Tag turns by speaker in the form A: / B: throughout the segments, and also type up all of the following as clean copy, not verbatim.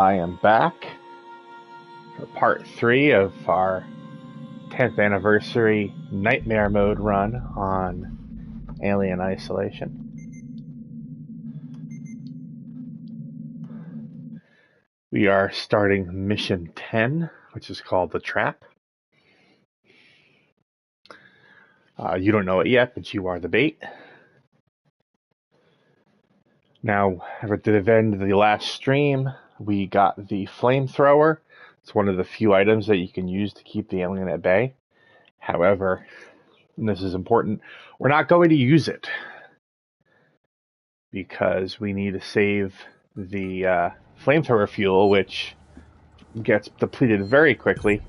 A: I am back for part 3 of our 10th anniversary Nightmare Mode run on Alien Isolation. We are starting mission 10, which is called The Trap. You don't know it yet, but you are the bait. Now, at the end of the last stream, we got the flamethrower. It's one of the few items that you can use to keep the alien at bay. However, and this is important, we're not going to use it because we need to save the flamethrower fuel, which gets depleted very quickly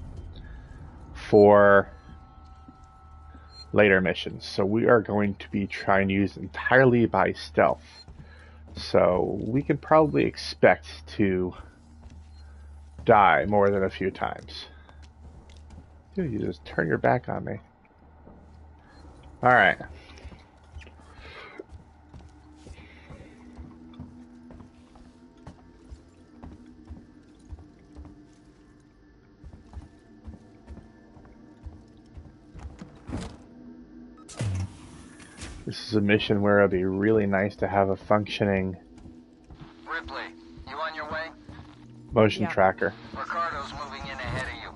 A: for later missions. So we are going to be trying to use it entirely by stealth. So we can probably expect to die more than a few times. Dude, you just turn your back on me. Alright. This is a mission where it'd be really nice to have a functioning
B: Ripley, you on your way?
A: motion tracker.
B: Ricardo's moving in ahead of you.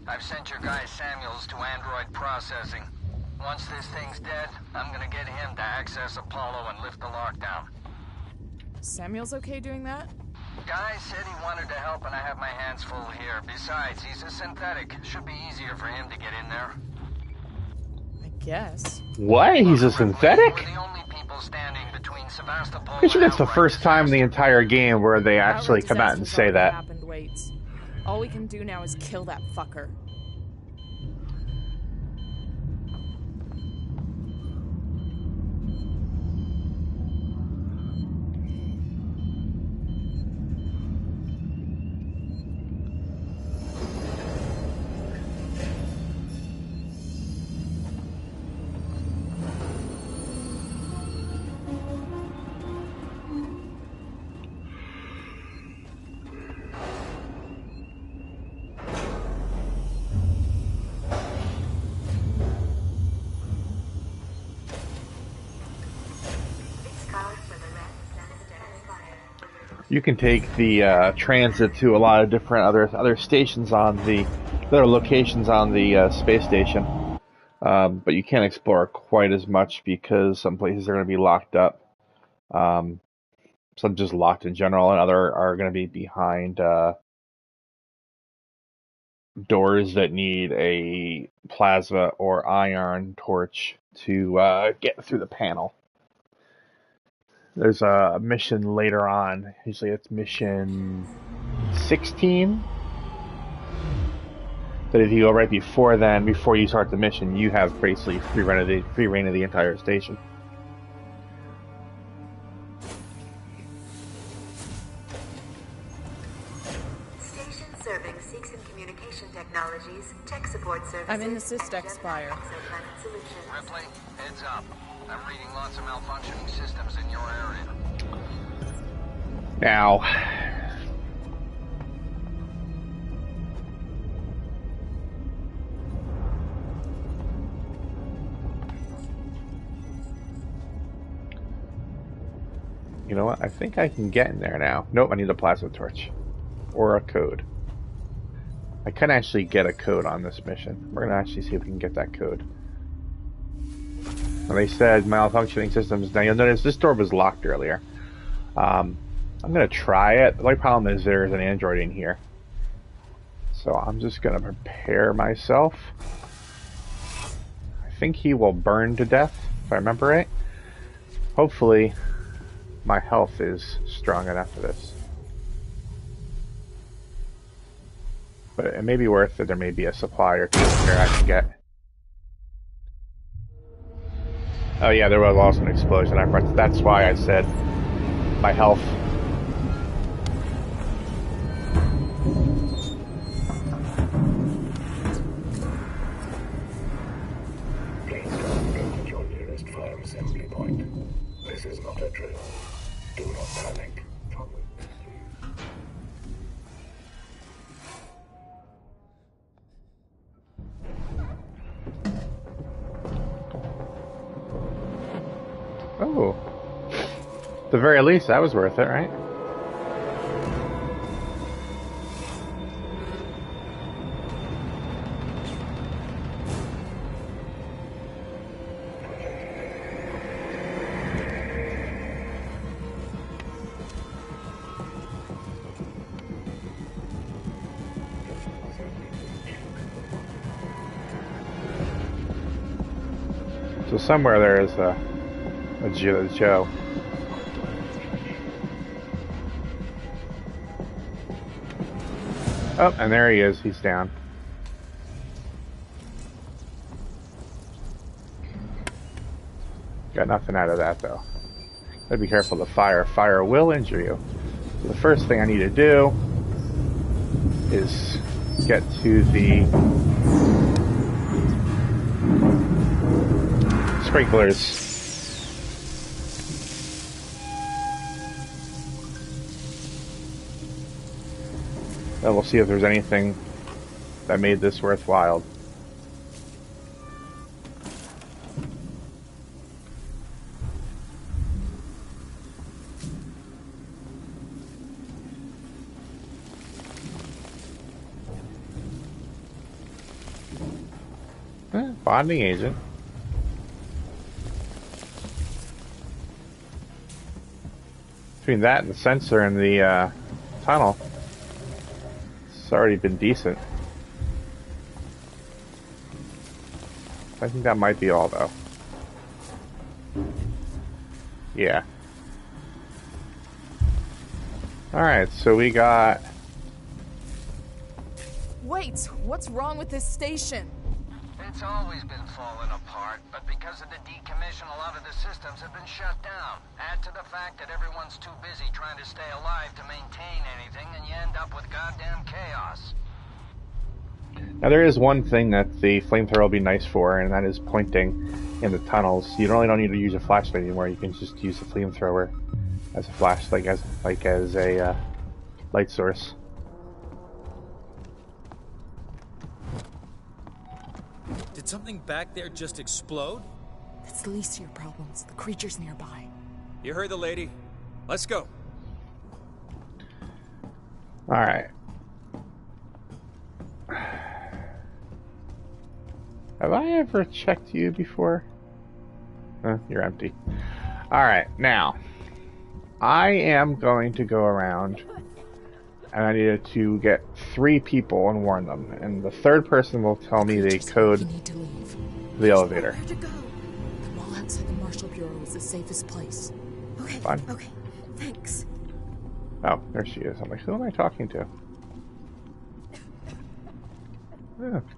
B: I've sent your guy Samuels to android processing. Once this thing's dead, I'm gonna get him to access Apollo and lift the lockdown.
C: Samuel's okay doing that?
B: Guy said he wanted to help and I have my hands full here. Besides, he's a synthetic. Should be easier for him to get in there.
C: I guess.
A: What? He's a synthetic?
B: We're the only people standing between Sevastopol
A: Pretty sure
B: and
A: that's the
B: outright
A: first time in the
B: disaster.
A: entire game where they actually come out and
C: Disaster's
A: say
C: already
A: that.
C: happened, Waits. All we can do now is kill that fucker.
A: You can take the transit to a lot of different other stations on the other locations on the space station, but you can't explore quite as much because some places are going to be locked up. Some just locked in general, and other are going to be behind doors that need a plasma or ion torch to get through the panel. There's a mission later on. Usually it's mission 16. That if you go right before then, before you start the mission, you have basically free reign of the entire station.
D: Station serving Seeks and Communication Technologies, tech support services.
C: I'm in the Systex Spire.
B: Ripley, heads up. I'm reading lots of malfunctioning systems in your area.
A: Now, you know what? I think I can get in there now. Nope, I need a plasma torch. Or a code. I can actually get a code on this mission. We're going to actually see if we can get that code. When they said malfunctioning systems, now you'll notice this door was locked earlier. I'm going to try it. The only problem is there's an android in here. So I'm just going to prepare myself. I think he will burn to death, if I remember right. Hopefully, my health is strong enough for this. But it may be worth it. There may be a supply or two here I can get. Oh yeah, there was also an explosion. That's why I said my health.
E: Please communicate at your nearest fire assembly point. This is not a drill. Do not panic.
A: At the very least, that was worth it, right? So somewhere there is a Joe. Oh, and there he is. He's down. Got nothing out of that, though. Gotta be careful of the fire. Fire will injure you. So the first thing I need to do is get to the sprinklers. Then we'll see if there's anything that made this worthwhile. Bonding agent. Between that and the sensor in the tunnel, it's already been decent. I think that might be all, though. Yeah. Alright, so we got...
C: Wait, what's wrong with this station?
B: It's always been falling apart, but because of the decommission, a lot of the systems have been shut down. Add to the fact that everyone's too busy trying to stay alive to maintain anything, and you end up with goddamn chaos.
A: Now there is one thing that the flamethrower will be nice for, and that is pointing in the tunnels. You really don't need to use a flashlight anymore. You can just use the flamethrower as a flashlight, as a light source.
F: Did something back there just explode?
C: That's the least of your problems. The creature's nearby.
F: You heard the lady. Let's go.
A: Alright. Have I ever checked you before? You're empty. Alright, now. I am going to go around, and I needed to get 3 people and warn them. And the third person will tell me the code
C: to leave.
A: to the elevator.
D: Where to go?
C: The mall outside the Marshall Bureau is the safest place.
D: Okay.
A: Fine.
D: Okay. Thanks.
A: Oh, there she is. I'm like, who am I talking to?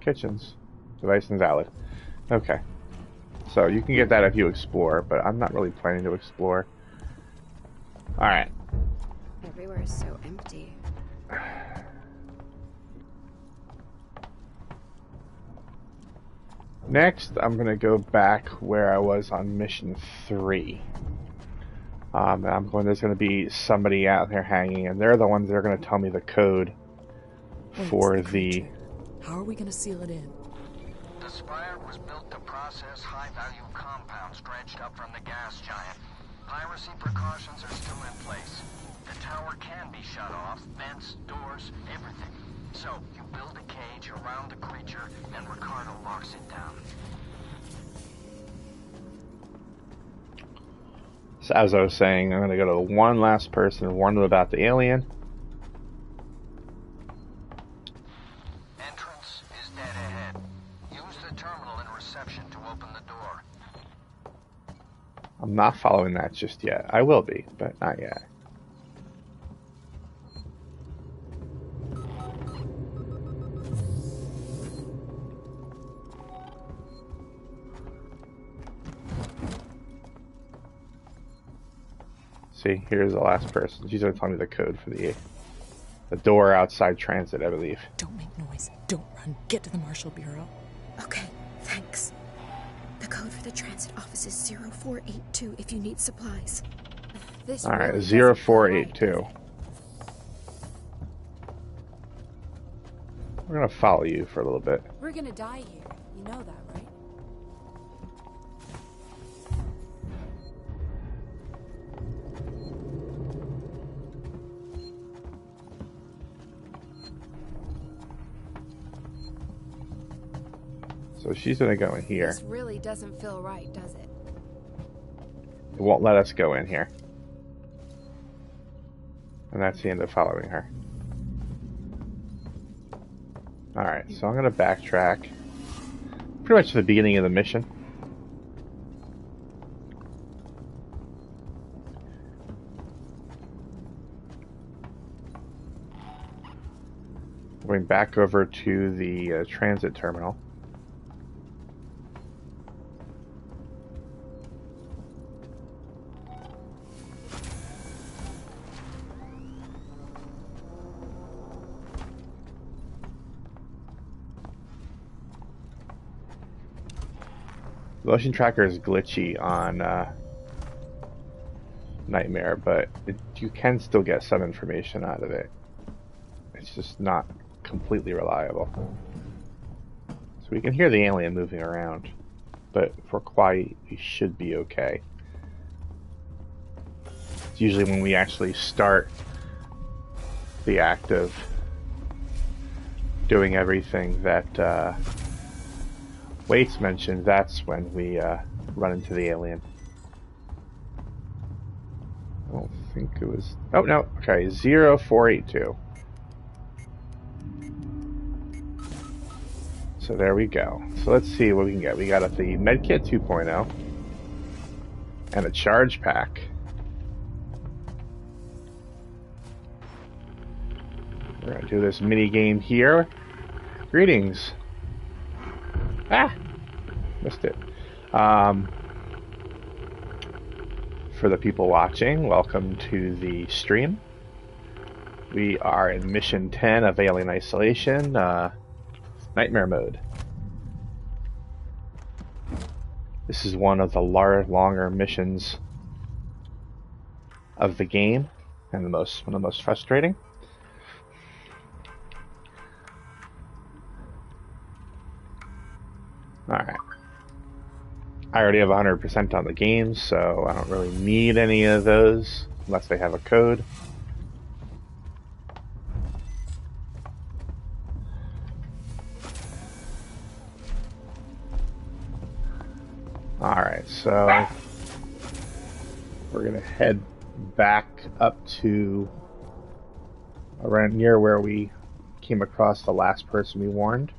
A: Kitchens. Device invalid. Okay. So you can get that if you explore, but I'm not really planning to explore. Alright.
G: Everywhere is so empty.
A: Next, I'm going to go back where I was on mission 3. There's going to be somebody out there hanging, and they're the ones that are going to tell me the code for the...
C: How are we going to seal it in?
B: The Spire was built to process high-value compounds dredged up from the gas giant. Piracy precautions are still in place. The tower can be shut off, vents, doors, everything. So, you build a cage around the creature, and Ricardo locks it down.
A: So as I was saying, I'm going to go to one last person and warn them about the alien.
B: Entrance is dead ahead. Use the terminal in reception to open the door.
A: I'm not following that just yet. I will be, but not yet. See, here's the last person. She's going to tell me the code for the door outside transit, I believe.
C: Don't make noise. Don't run. Get to the Marshall Bureau.
G: Okay, thanks. The code for the transit office is 0482 if you need supplies. This
A: Alright,
G: really doesn't feel right.
A: 0482. We're going to follow you for a little bit.
H: We're gonna die here. You know that, right?
A: So she's gonna go in here.
H: This really doesn't feel right, does it?
A: It won't let us go in here. And that's the end of following her. Alright, so I'm gonna backtrack. Pretty much to the beginning of the mission. Going back over to the transit terminal. The motion tracker is glitchy on Nightmare, but you can still get some information out of it. It's just not completely reliable. So we can hear the alien moving around, but if we're quiet, we should be okay. It's usually when we actually start the act of doing everything that Waits mentioned, that's when we run into the alien. I don't think it was... Oh, no. Okay, 0482. So there we go. So let's see what we can get. We got the Medkit 2.0 and a charge pack. We're going to do this mini game here. Greetings. Ah! Missed it. For the people watching, welcome to the stream. We are in Mission 10 of Alien Isolation, Nightmare Mode. This is one of the longer missions of the game, and one of the most frustrating. Alright. I already have 100% on the game, so I don't really need any of those unless they have a code. Alright, so we're going to head back up to around near where we came across the last person we warned.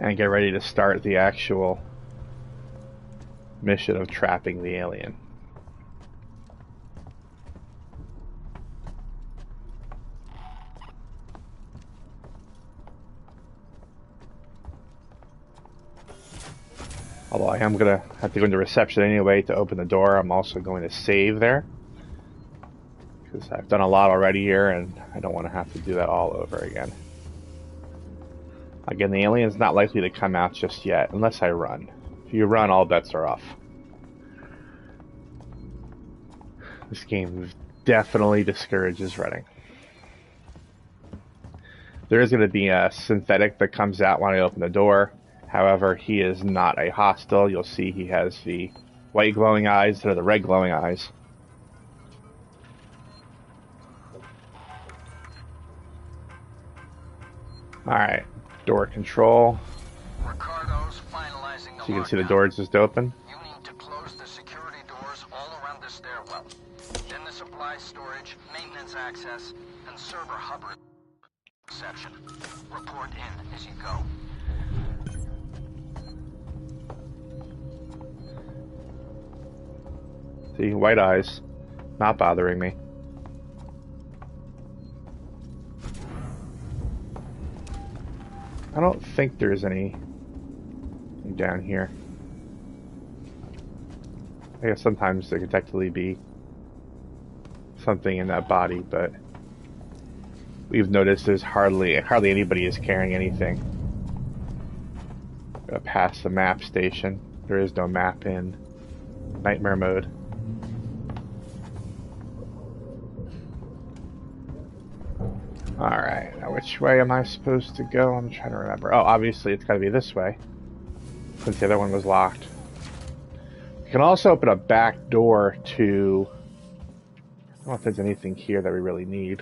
A: And get ready to start the actual mission of trapping the alien. Although I am going to have to go into reception anyway to open the door, I'm also going to save there. Because I've done a lot already here and I don't want to have to do that all over again. Again, the alien's not likely to come out just yet, unless I run. If you run, all bets are off. This game definitely discourages running. There is going to be a synthetic that comes out when I open the door. However, he is not a hostile. You'll see he has the white glowing eyes instead of the red glowing eyes. Alright. Door control.
B: Ricardo's finalizing the
A: So you can see the
B: lockdown.
A: door is just open.
B: You need to close the security doors all around the stairwell. Then the supply storage, maintenance access, and server hub reception. Report in as you go.
A: See, white eyes. Not bothering me. I don't think there's any down here. I guess sometimes there could technically be something in that body, but we've noticed there's hardly anybody is carrying anything. Gotta pass the map station. There is no map in Nightmare Mode. Alright, now which way am I supposed to go? I'm trying to remember. Oh, obviously it's gotta be this way, since the other one was locked. You can also open a back door to... I don't know if there's anything here that we really need.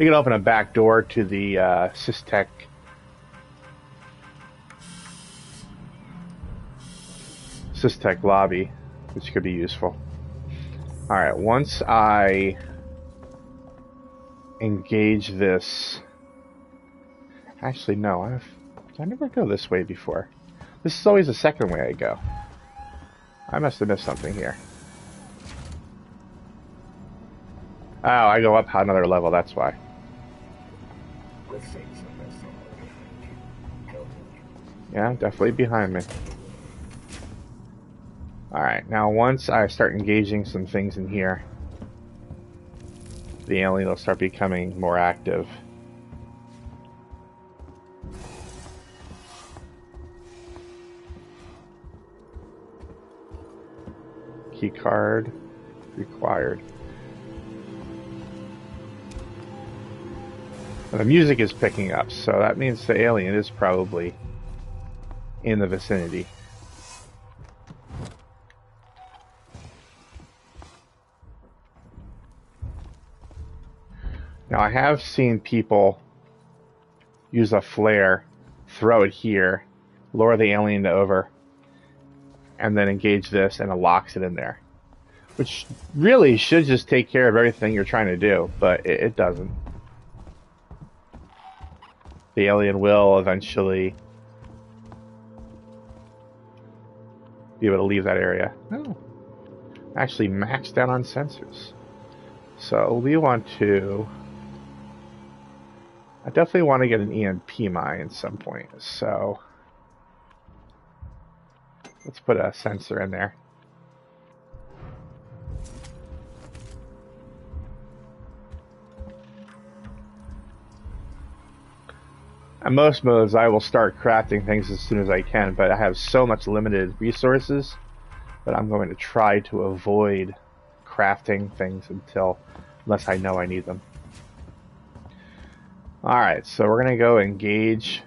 A: We can open a back door to the Systech. Systech lobby, which could be useful. Alright, once I engage this... Actually, no, I never go this way before. This is always the second way I go. I must have missed something here. Oh, I go up another level, that's why. Yeah, definitely behind me. Alright, now once I start engaging some things in here, the alien will start becoming more active. Key card required. And the music is picking up, so that means the alien is probably in the vicinity. Now I have seen people use a flare, throw it here, lure the alien over, and then engage this and it locks it in there. Which really should just take care of everything you're trying to do, but it doesn't. The alien will eventually be able to leave that area. Oh, actually maxed out on sensors. So we want to... I definitely want to get an EMP mine at some point, so let's put a sensor in there. In most modes, I will start crafting things as soon as I can, but I have so much limited resources that I'm going to try to avoid crafting things unless I know I need them. Alright, so we're going to go engage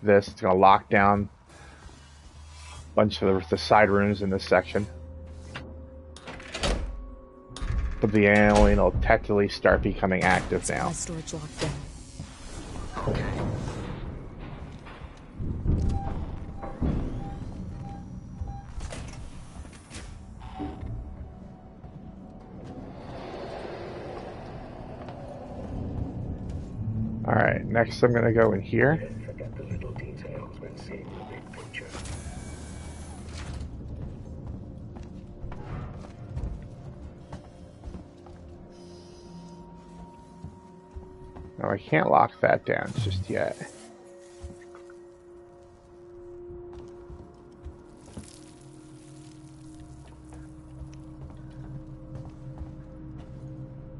A: this. It's going to lock down a bunch of the side rooms in this section. But the alien will technically start becoming active now.
C: Storage locked down.
B: Okay.
A: Alright, next I'm going to go in here.
E: Forget the little details when seeing the big picture.
A: No, I can't lock that down just yet.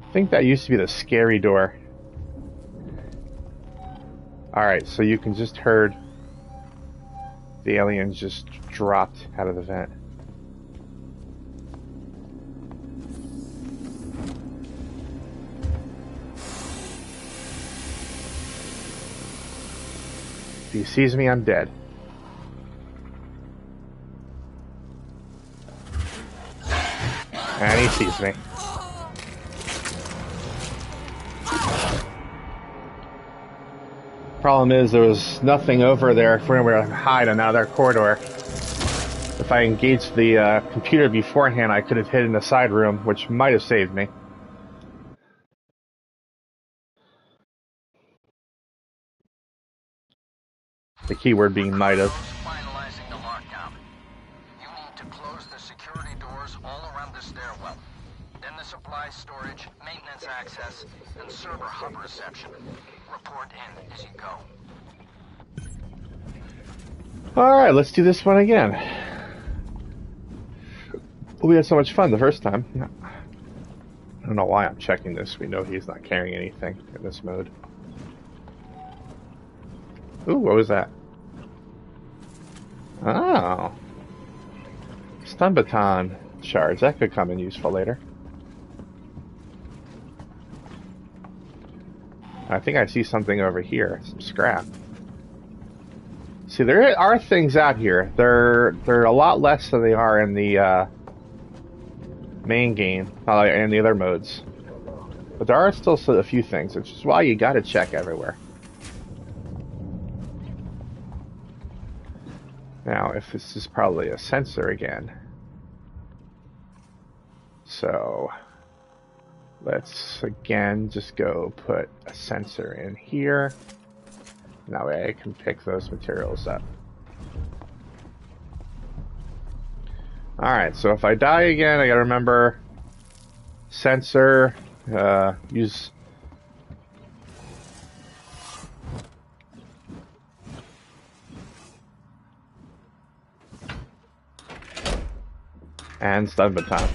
A: I think that used to be the scary door. Alright, so you can just heard the aliens just dropped out of the vent. If he sees me, I'm dead. And he sees me. Problem is, there was nothing over there for anywhere to hide on another corridor. If I engaged the computer beforehand, I could have hid in the side room, which might have saved me. The keyword being might have.
B: Finalizing the lockdown. You need to close the security doors all around the stairwell. Then the supply storage, maintenance access, and server hub reception. Report in as you go.
A: Alright, let's do this one again. We had so much fun the first time. I don't know why I'm checking this. We know he's not carrying anything in this mode. Ooh, what was that? Oh. Stun baton shards. That could come in useful later. I think I see something over here. Some scrap. See, there are things out here. They're a lot less than they are in the main game, in the other modes. But there are still a few things, which is why you gotta check everywhere. Now, if this is probably a sensor again. So, let's again just go put a sensor in here. And that way I can pick those materials up. Alright, so if I die again, I gotta remember sensor, use and stun baton.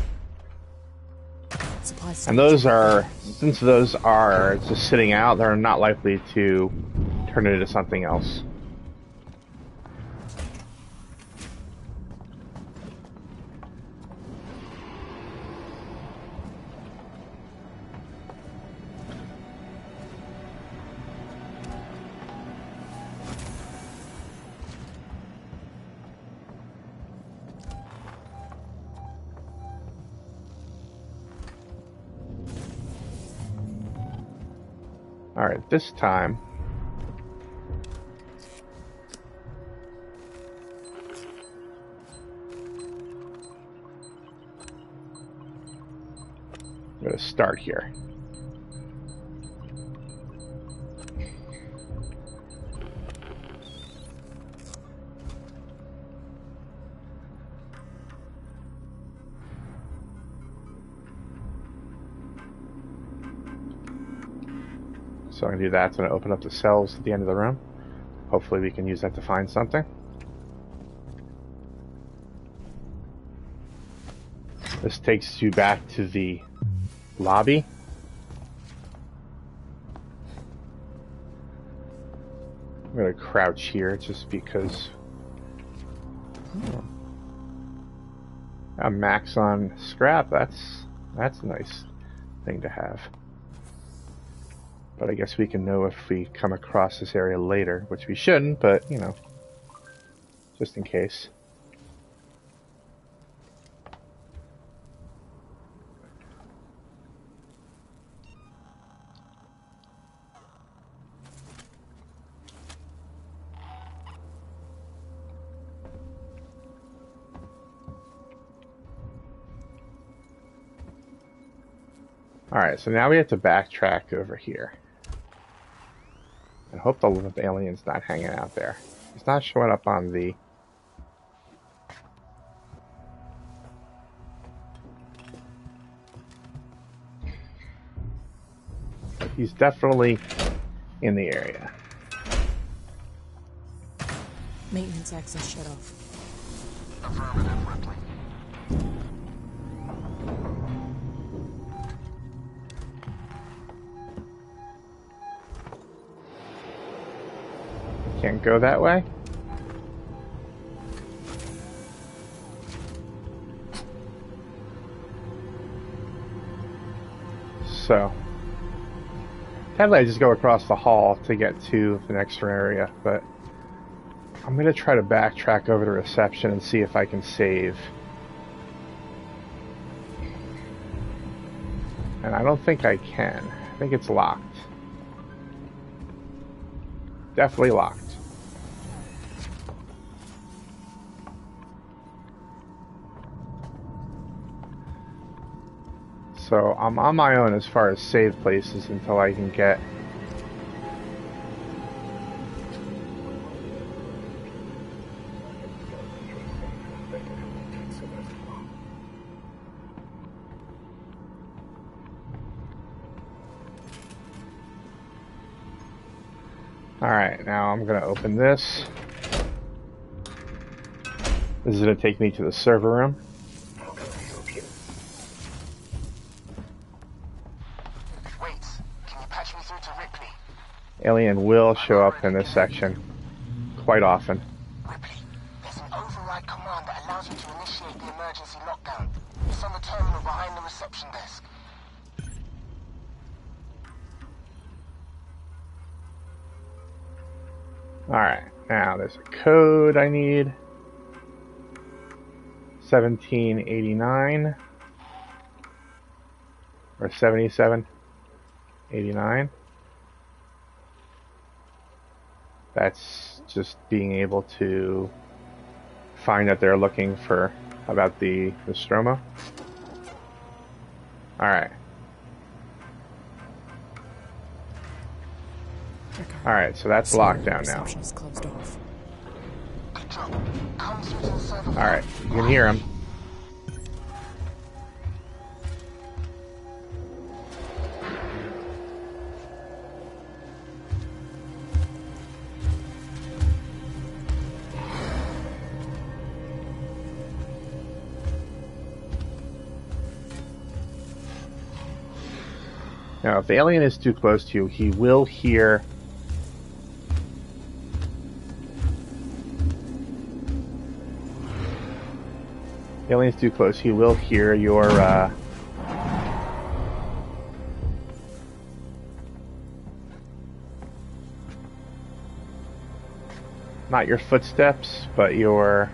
A: And those are, since those are just sitting out, they're not likely to turn into something else. Alright, this time I'm going to start here. So I'm going to do that. It's going to open up the cells at the end of the room. Hopefully we can use that to find something. This takes you back to the lobby. I'm going to crouch here just because I'm max on scrap. That's a nice thing to have. But I guess we can know if we come across this area later, which we shouldn't, but, you know, just in case. Alright, so now we have to backtrack over here. And hope the alien's not hanging out there. He's not showing up on the... But he's definitely in the area.
C: Maintenance access shut off.
B: Affirmative, Ripley.
A: Can't go that way. So, technically I just go across the hall to get to the next area, but I'm going to try to backtrack over to reception and see if I can save. And I don't think I can. I think it's locked. Definitely locked. So I'm on my own as far as save places until I can get... Alright, now I'm going to open this. This is going to take me to the server room.
E: How can I help you?
B: Wait, can you patch me through to Ripley?
A: Alien will show up in this section quite often.
B: Ripley, there's an override command that allows you to initiate the emergency lockdown. It's on the terminal behind the reception desk.
A: Alright, now there's a code I need. 1789. Or 77. 89. That's just being able to find that they're looking for about the Nostromo. Alright. Alright, so that's locked down now.
C: Reception is closed off.
A: Alright, you can hear him. Now, if the alien is too close to you, he will hear... If the alien's too close, he will hear your, not your footsteps, but your...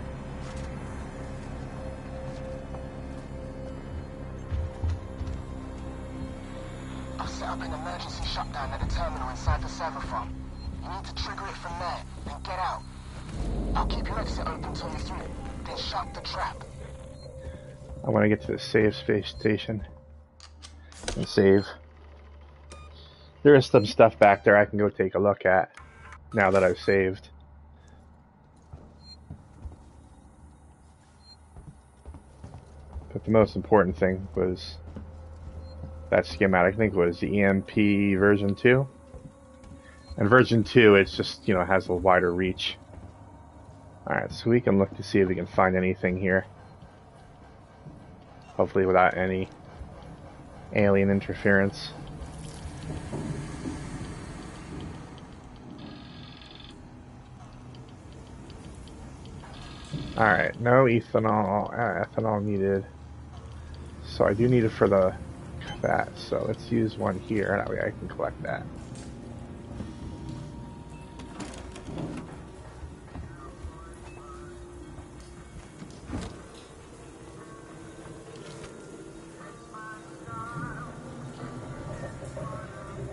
B: Up an emergency shutdown at the terminal inside the server farm. You need to trigger it from there, then get out. I'll keep your exit open till you're through. Then shut the trap.
A: I want to get to the save space station and save. There is some stuff back there I can go take a look at now that I've saved. But the most important thing was that schematic. I think it was the EMP version 2. And version 2, it's just, you know, has a wider reach. Alright, so we can look to see if we can find anything here. Hopefully without any alien interference. Alright, no ethanol, ethanol needed. So I do need it for the that, so let's use one here, that way I can collect that.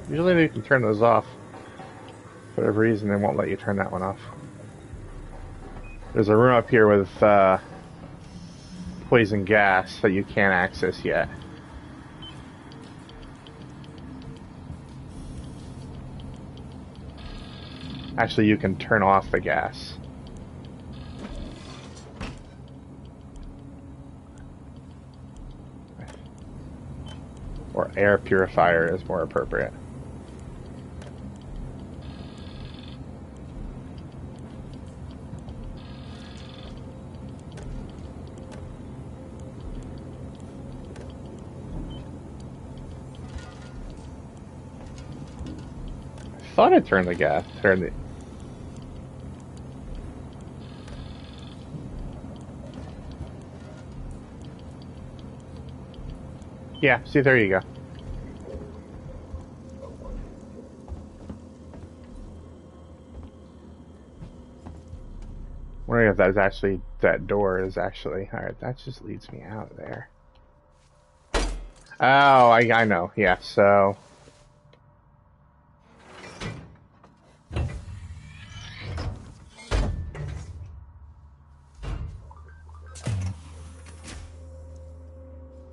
A: Usually you can turn those off. For whatever reason, they won't let you turn that one off. There's a room up here with poison gas that you can't access yet. Actually, you can turn off the gas. Or air purifier is more appropriate. I thought I turned the gas. Turned the... Yeah, see, there you go. Wondering if that's actually, that door is actually, alright, that just leads me out there. Oh, I know, yeah, so...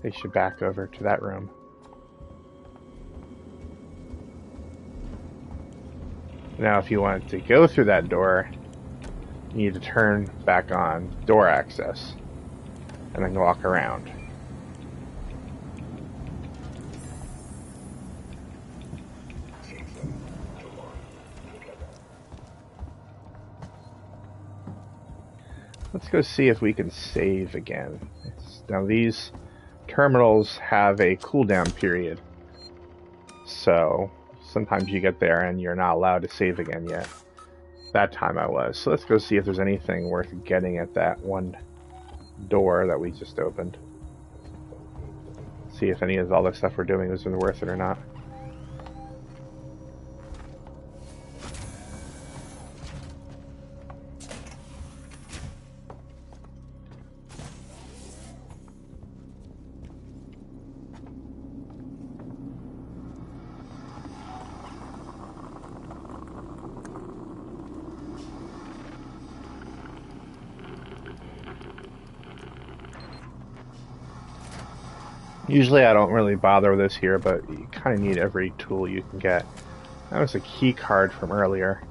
A: They should back over to that room. Now, if you want to go through that door, you need to turn back on door access and then walk around. Let's go see if we can save again. Now these terminals have a cooldown period, so sometimes you get there and you're not allowed to save again yet. That time I was. So let's go see if there's anything worth getting at that one door that we just opened. See if any of all the stuff we're doing is worth it or not. Usually I don't really bother with this here, but you kind of need every tool you can get. That was a key card from earlier.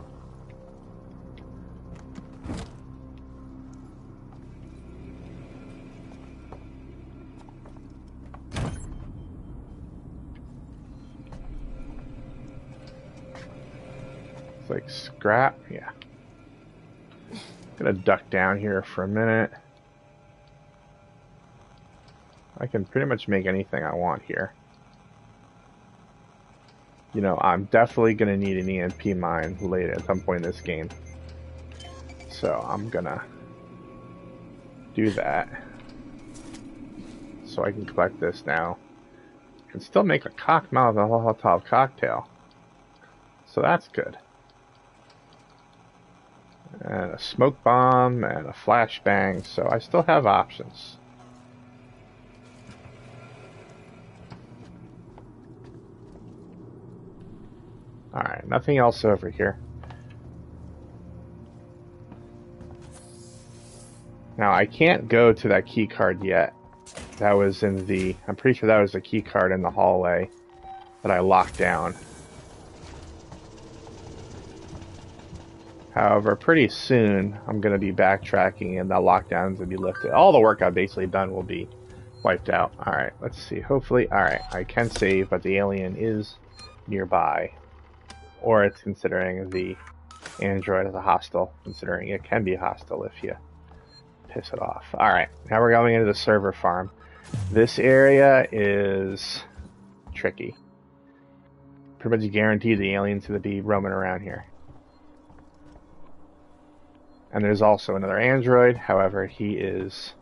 A: It's like scrap, yeah. Gonna duck down here for a minute. I can pretty much make anything I want here. You know, I'm definitely gonna need an EMP mine later at some point in this game. So I'm gonna do that. So I can collect this now. And still make a Molotov cocktail. So that's good. And a smoke bomb and a flashbang, so I still have options. Alright, nothing else over here. Now I can't go to that key card yet. That was in the... I'm pretty sure that was the key card in the hallway that I locked down. However, pretty soon I'm going to be backtracking and the lockdowns will be lifted. All the work I've basically done will be wiped out. Alright, let's see. Hopefully, alright, I can save, but the alien is nearby. Or it's considering the android as a hostile, considering it can be hostile if you piss it off. Alright, now we're going into the server farm. This area is tricky. Pretty much guaranteed the alien's going to be roaming around here. And there's also another android, however, he is...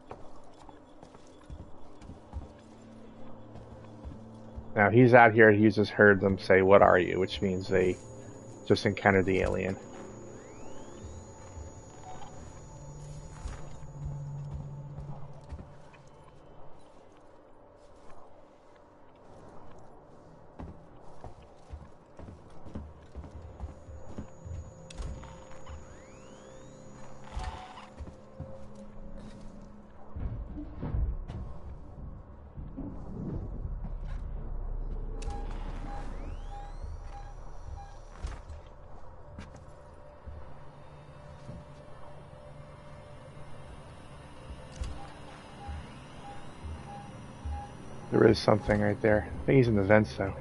A: Now he's out here, he just heard them say, "What are you?" which means they just encountered the alien. There is something right there. I think he's in the vents, though.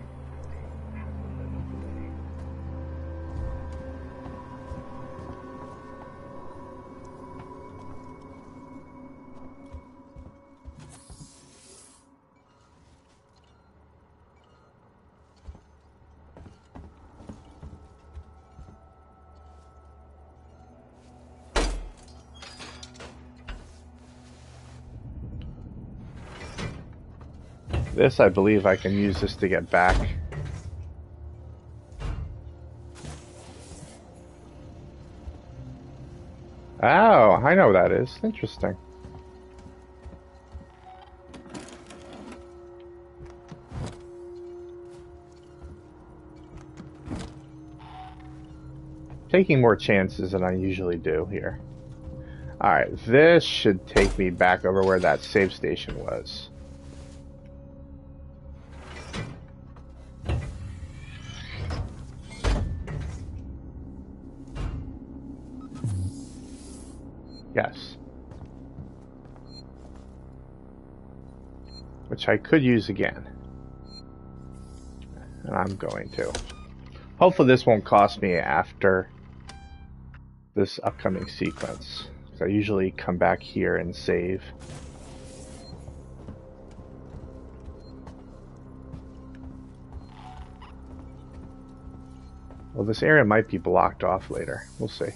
A: This, I believe I can use this to get back. Oh, I know what that is. Interesting. Taking more chances than I usually do here. Alright, this should take me back over where that save station was. Yes. Which I could use again. And I'm going to. Hopefully this won't cost me after this upcoming sequence. So I usually come back here and save. Well, this area might be blocked off later. We'll see.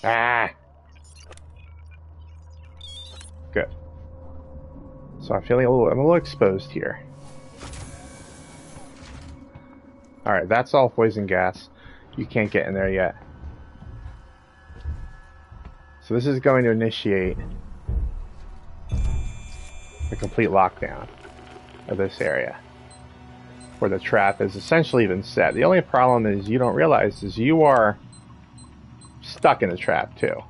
A: Ah! Good. So I'm feeling I'm a little exposed here. Alright, that's all poison gas. You can't get in there yet. So this is going to initiate a complete lockdown of this area, where the trap is essentially been set. The only problem is you don't realize is you are stuck in the trap too.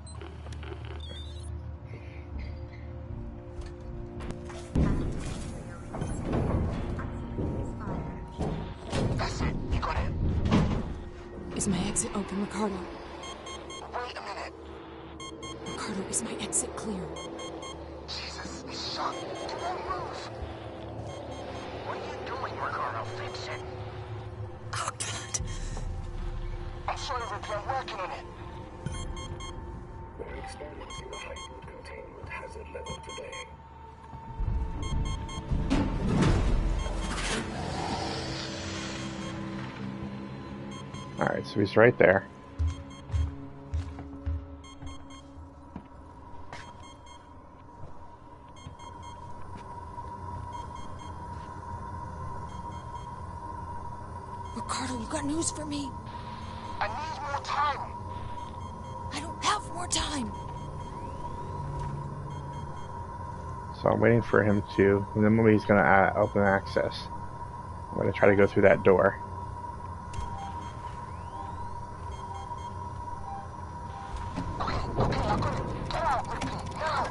B: That's it. You got it.
G: Is my exit open, Ricardo?
B: Wait a minute.
G: Ricardo, is my exit clear?
B: Jesus, it's shut. It won't move. What are you doing, Ricardo? Fix it.
G: Oh, God.
B: I'm sorry, Ripley. I'm working on it.
E: We're experiencing a heightened containment hazard level today.
A: Alright, so he's right there.
G: Ricardo, you got news for me?
B: I need more time.
G: I don't have more time.
A: So I'm waiting for him to, and then he's going to open access. I'm going to try to go through that door.
B: Okay, I got it. Get out, Ripley, now.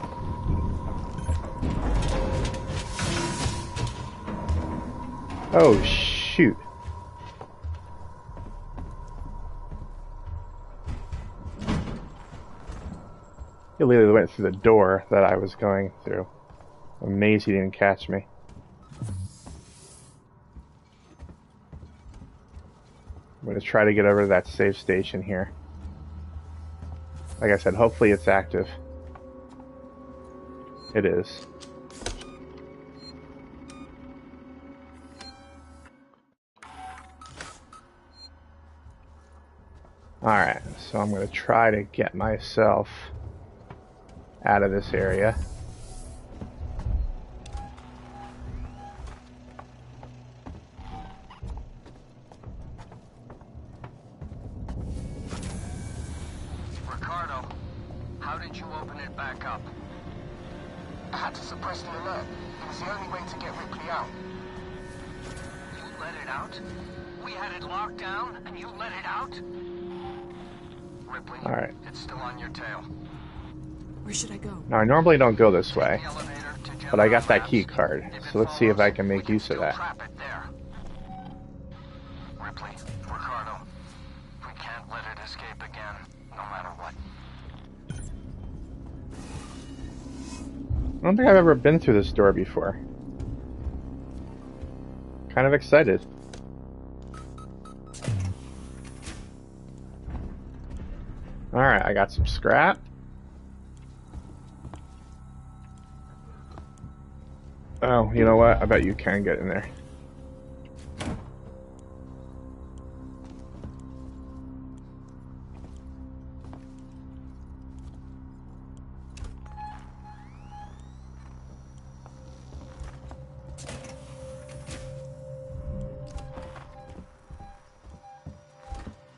A: Oh, shoot. He literally went through the door that I was going through. I'm amazed he didn't catch me. I'm going to try to get over to that safe station here. Like I said, hopefully it's active. It is. Alright, so I'm going to try to get myself out of this area.
B: Ricardo, how did you open it back up? I had to suppress the alert. It was the only way to get Ripley out. You let it out? We had it locked down, and you let it out? Ripley,
A: Alright.
B: it's still on your tail.
G: Where should I go?
A: Now, I normally don't go this way,
B: The elevator to
A: but I got
B: Gemini
A: that key
B: Labs.
A: card,
B: If it
A: so let's see if I
B: follows,
A: can
B: we
A: make use of
B: still
A: that.
B: trap it there. Ripley, Ricardo, we can't let it escape again, no matter what.
A: I don't think I've ever been through this door before. Kind of excited. Alright, I got some scrap. Oh, you know what? I bet you can get in there.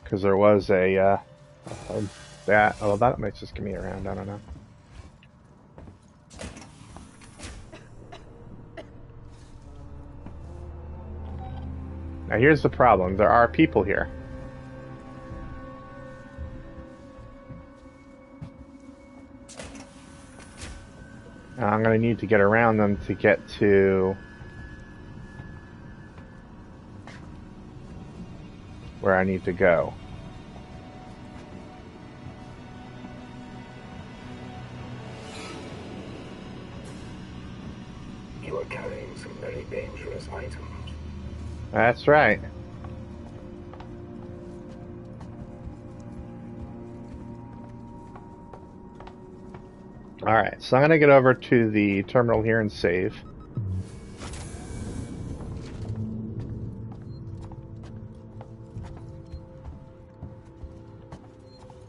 A: Because there was a, that might just give me around, I don't know. Now here's the problem, there are people here. Now I'm going to need to get around them to get to where I need to go.
E: You are carrying some very dangerous items.
A: That's right. Alright, so I'm going to get over to the terminal here and save.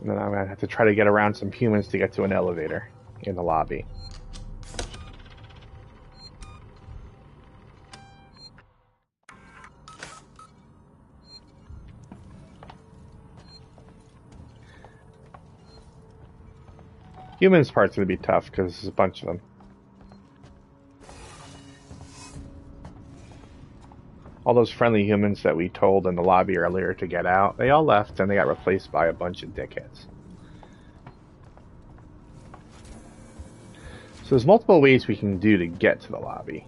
A: And then I'm going to have to try to get around some humans to get to an elevator in the lobby. Humans part's going to be tough because there's a bunch of them. All those friendly humans that we told in the lobby earlier to get out, they all left and they got replaced by a bunch of dickheads. So there's multiple ways we can do to get to the lobby.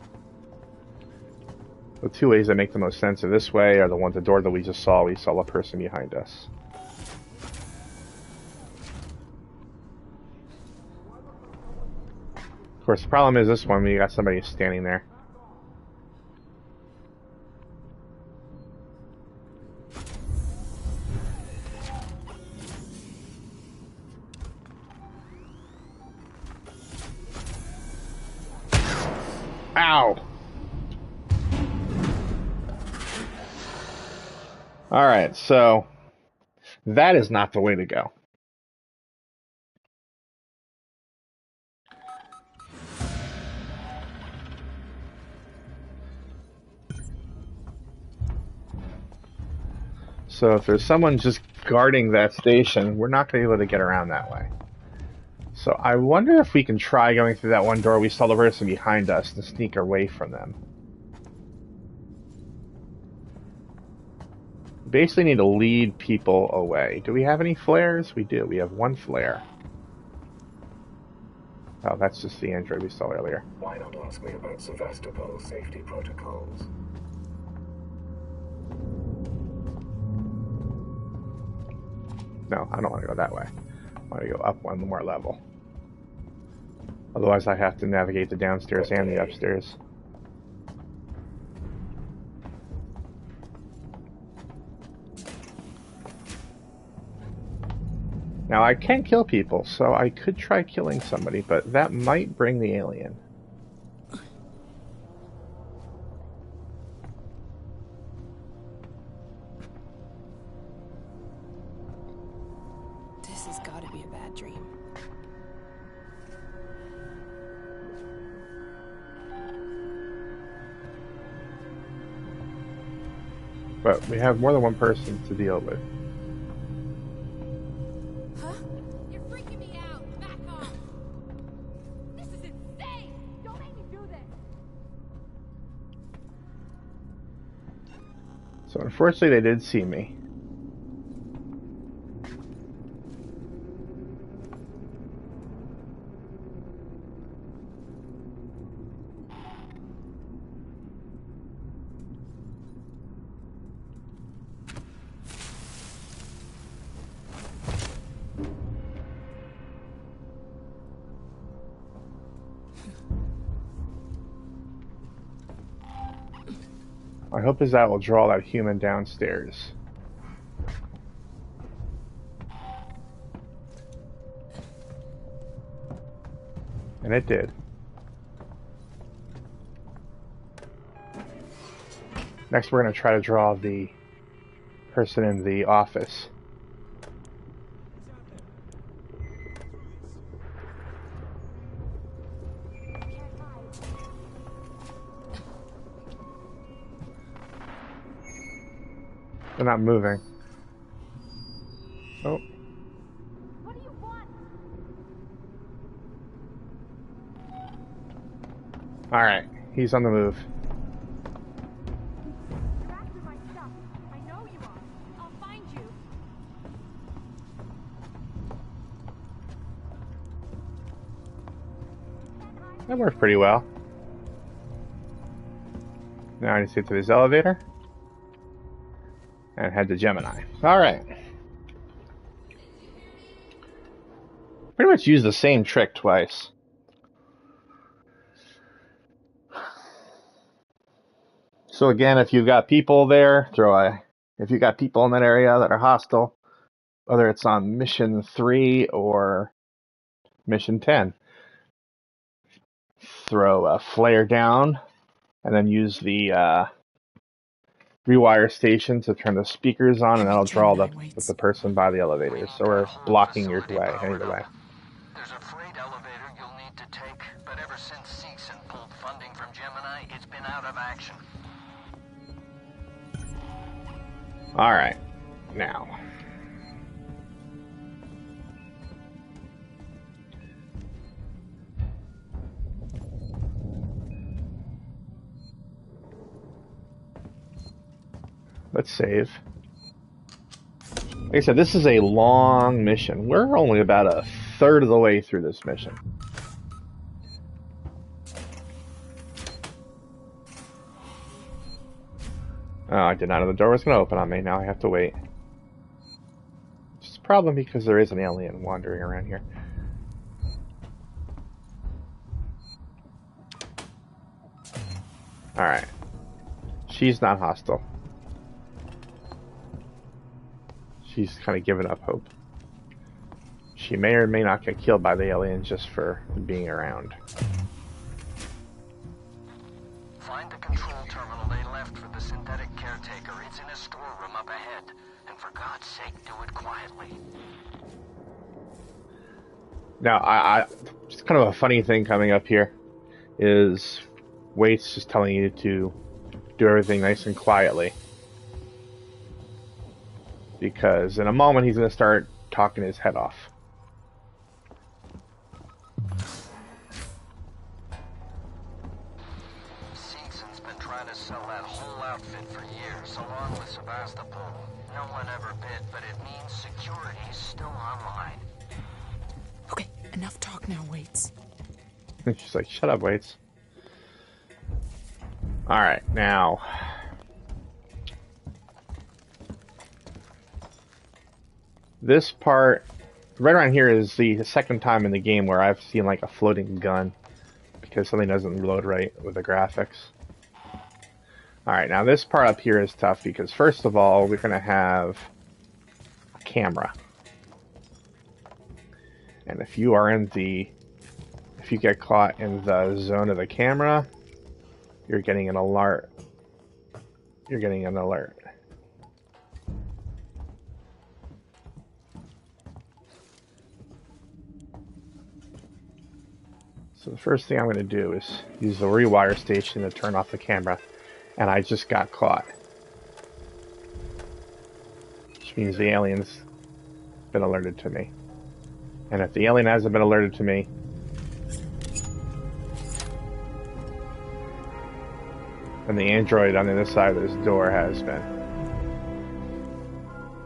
A: The two ways that make the most sense are this way, are the one, the door that we just saw. We saw a person behind us. Of course, the problem is this one, when you got somebody standing there. Ow! Alright, so that is not the way to go. So if there's someone just guarding that station, we're not going to be able to get around that way. So I wonder if we can try going through that one door we saw the person behind us and sneak away from them. Basically need to lead people away. Do we have any flares? We do. We have one flare. Oh, that's just the android we saw earlier.
E: Why not ask me about Sevastopol safety protocols?
A: No, I don't want to go that way. I want to go up one more level. Otherwise I have to navigate the downstairs and the upstairs. Now I can kill people, so I could try killing somebody, but that might bring the alien.
H: This has got to be a bad dream.
A: But we have more than one person to deal with.
H: Huh? You're freaking me out. Back off. This is insane. Don't make me do this.
A: So unfortunately they did see me. My hope is that will draw that human downstairs. And it did. Next we're going to try to draw the person in the office. They're not moving. Oh.
H: What do you want?
A: Alright, he's on the move.
H: You're after my stuff. I know you are. I'll find you.
A: That worked pretty well. Now I need to get to this elevator. And head to Gemini. Alright. Pretty much use the same trick twice. So again, if you've got people there, if you've got people in that area that are hostile, whether it's on mission 3 or mission 10, throw a flare down and then use the rewire station to turn the speakers on, and that'll draw the person by the elevators, or blocking your way, either way.
B: There's a freight elevator you'll need to take, but ever since Seegson pulled funding from Gemini, it's been out of action.
A: Alright, now. Let's save. Like I said, this is a long mission. We're only about a third of the way through this mission. Oh, I did not know the door was going to open on me. Now I have to wait. It's a problem because there is an alien wandering around here. Alright. She's not hostile. She's kind of given up hope. She may or may not get killed by the aliens just for being around.
B: Find the control terminal they left for the synthetic caretaker. It's in a storeroom up ahead. And for God's sake, do it quietly.
A: Now, just kind of a funny thing coming up here is Waits just telling you to do everything nice and quietly. Because in a moment he's going to start talking his head off.
B: Seegson's been trying to sell that whole outfit for years, along with Sebastopol. No one ever bid, but it means security's still online.
C: Okay, enough talk now, Waits.
A: She's like, shut up, Waits. Alright, now... This part, right around here, is the second time in the game where I've seen like a floating gun. Because something doesn't load right with the graphics. Alright, now this part up here is tough because first of all, we're going to have a camera. And if you are in the... If you get caught in the zone of the camera, you're getting an alert. You're getting an alert. So the first thing I'm going to do is use the rewire station to turn off the camera. And I just got caught. Which means the alien's been alerted to me. And if the alien hasn't been alerted to me, then the android on the other side of this door has been.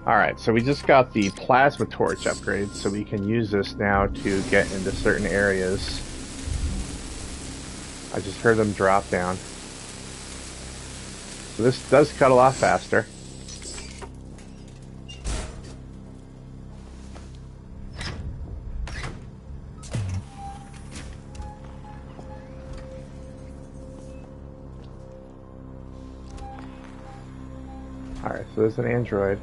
A: Alright, so we just got the plasma torch upgrade, so we can use this now to get into certain areas. I just heard them drop down. So this does cut a lot faster. Alright, so there's an android.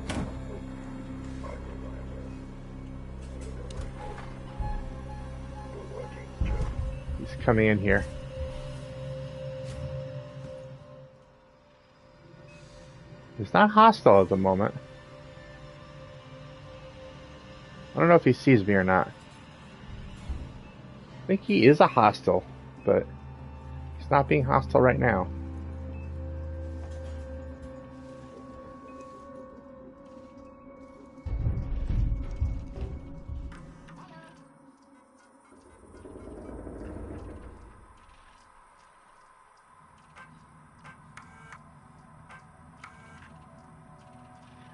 A: He's coming in here. He's not hostile at the moment. I don't know if he sees me or not. I think he is a hostile, but he's not being hostile right now.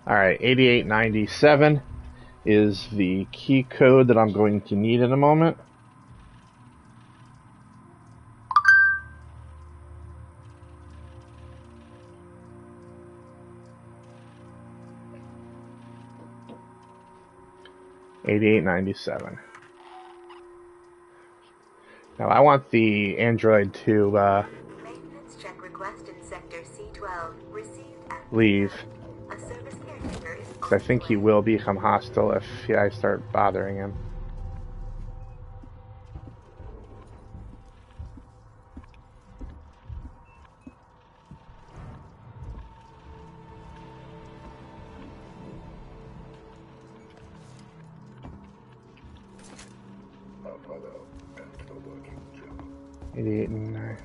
A: Alright, 8897 is the key code that I'm going to need in a moment. $88.97. Now I want the android to
D: Maintenance check request in sector C12 received at
A: leave.
D: a service caretaker is on
A: I think he
D: its way.
A: will become hostile if I start bothering him.
E: Apollo and the working job.
A: 88 and 9.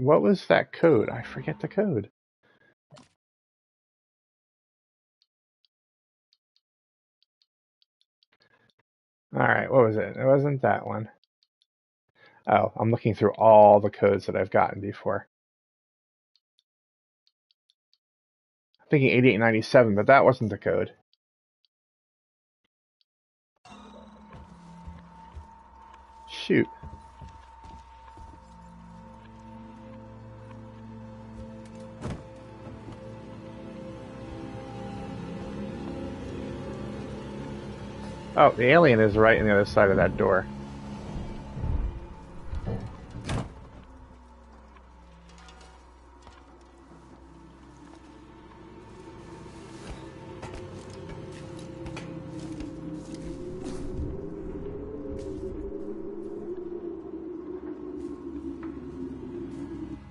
A: What was that code? I forget the code. Alright, what was it? It wasn't that one. Oh, I'm looking through all the codes that I've gotten before. I'm thinking 8897, but that wasn't the code. Shoot. Oh, the alien is right on the other side of that door.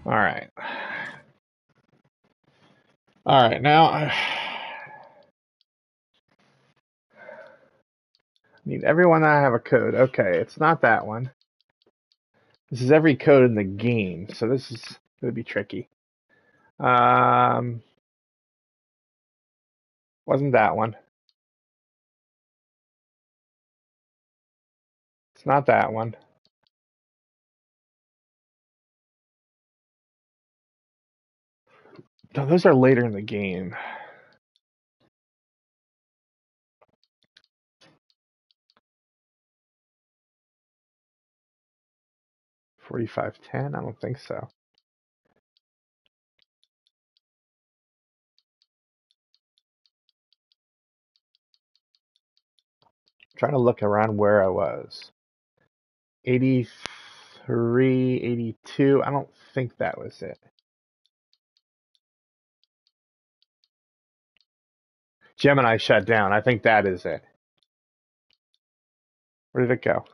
A: Alright. Alright, now I need everyone to have a code. Okay, it's not that one. This is every code in the game, so this is going to be tricky. Wasn't that one. It's not that one. No, those are later in the game. $45.10? I don't think so. I'm trying to look around where I was. 83, 82. I don't think that was it. Gemini shut down. I think that is it. Where did it go?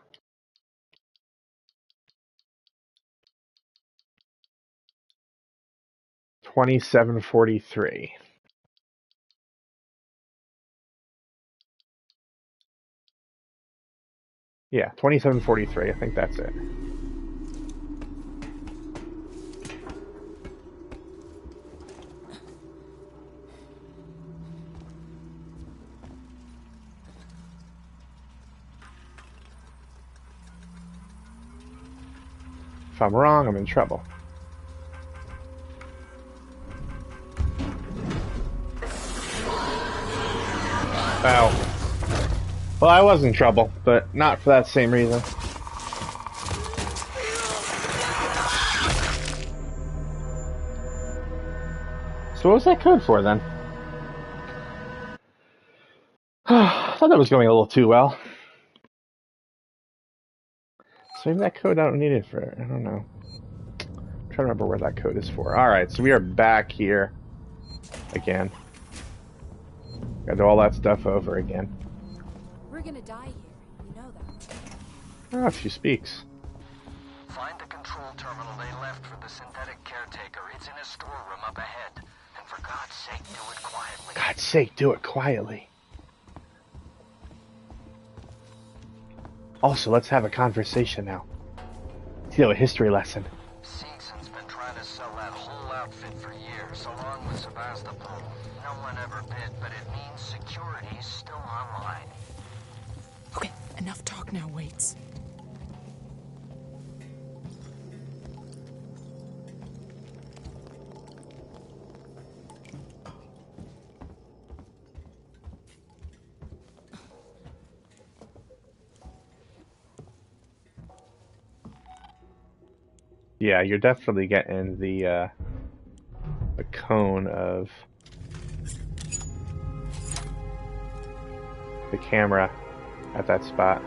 A: $27.43. Yeah, $27.43. I think that's it. If I'm wrong, I'm in trouble. Oh. Well, I was in trouble, but not for that same reason. So what was that code for, then? I thought that was going a little too well. So maybe that code I don't need it for, I don't know. I'm trying to remember where that code is for. Alright, so we are back here again. Gotta do all that stuff over again.
H: We're gonna die here. You know that.
A: Oh, she speaks.
B: Find the control terminal they left for the synthetic caretaker. It's in a storeroom up ahead. And for God's sake, do it quietly.
A: God's sake, do it quietly. Also, let's have a conversation now. You know, a history lesson.
B: Seegson's been trying to sell that whole outfit for years, along with Sebastopol. No one ever bid, but it means security's still online.
C: Okay, enough talk now, Waits.
A: Yeah, you're definitely getting the cone of the camera at that spot.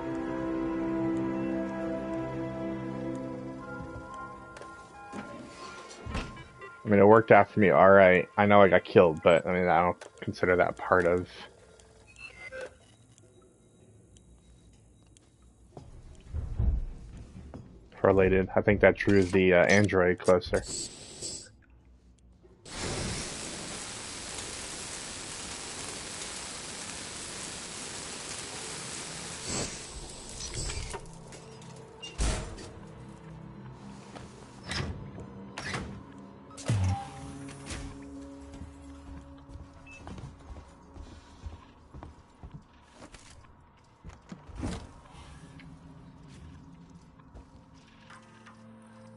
A: I mean, it worked out for me alright. I know I got killed, but I mean, I don't consider that part of... related. I think that drew the android closer.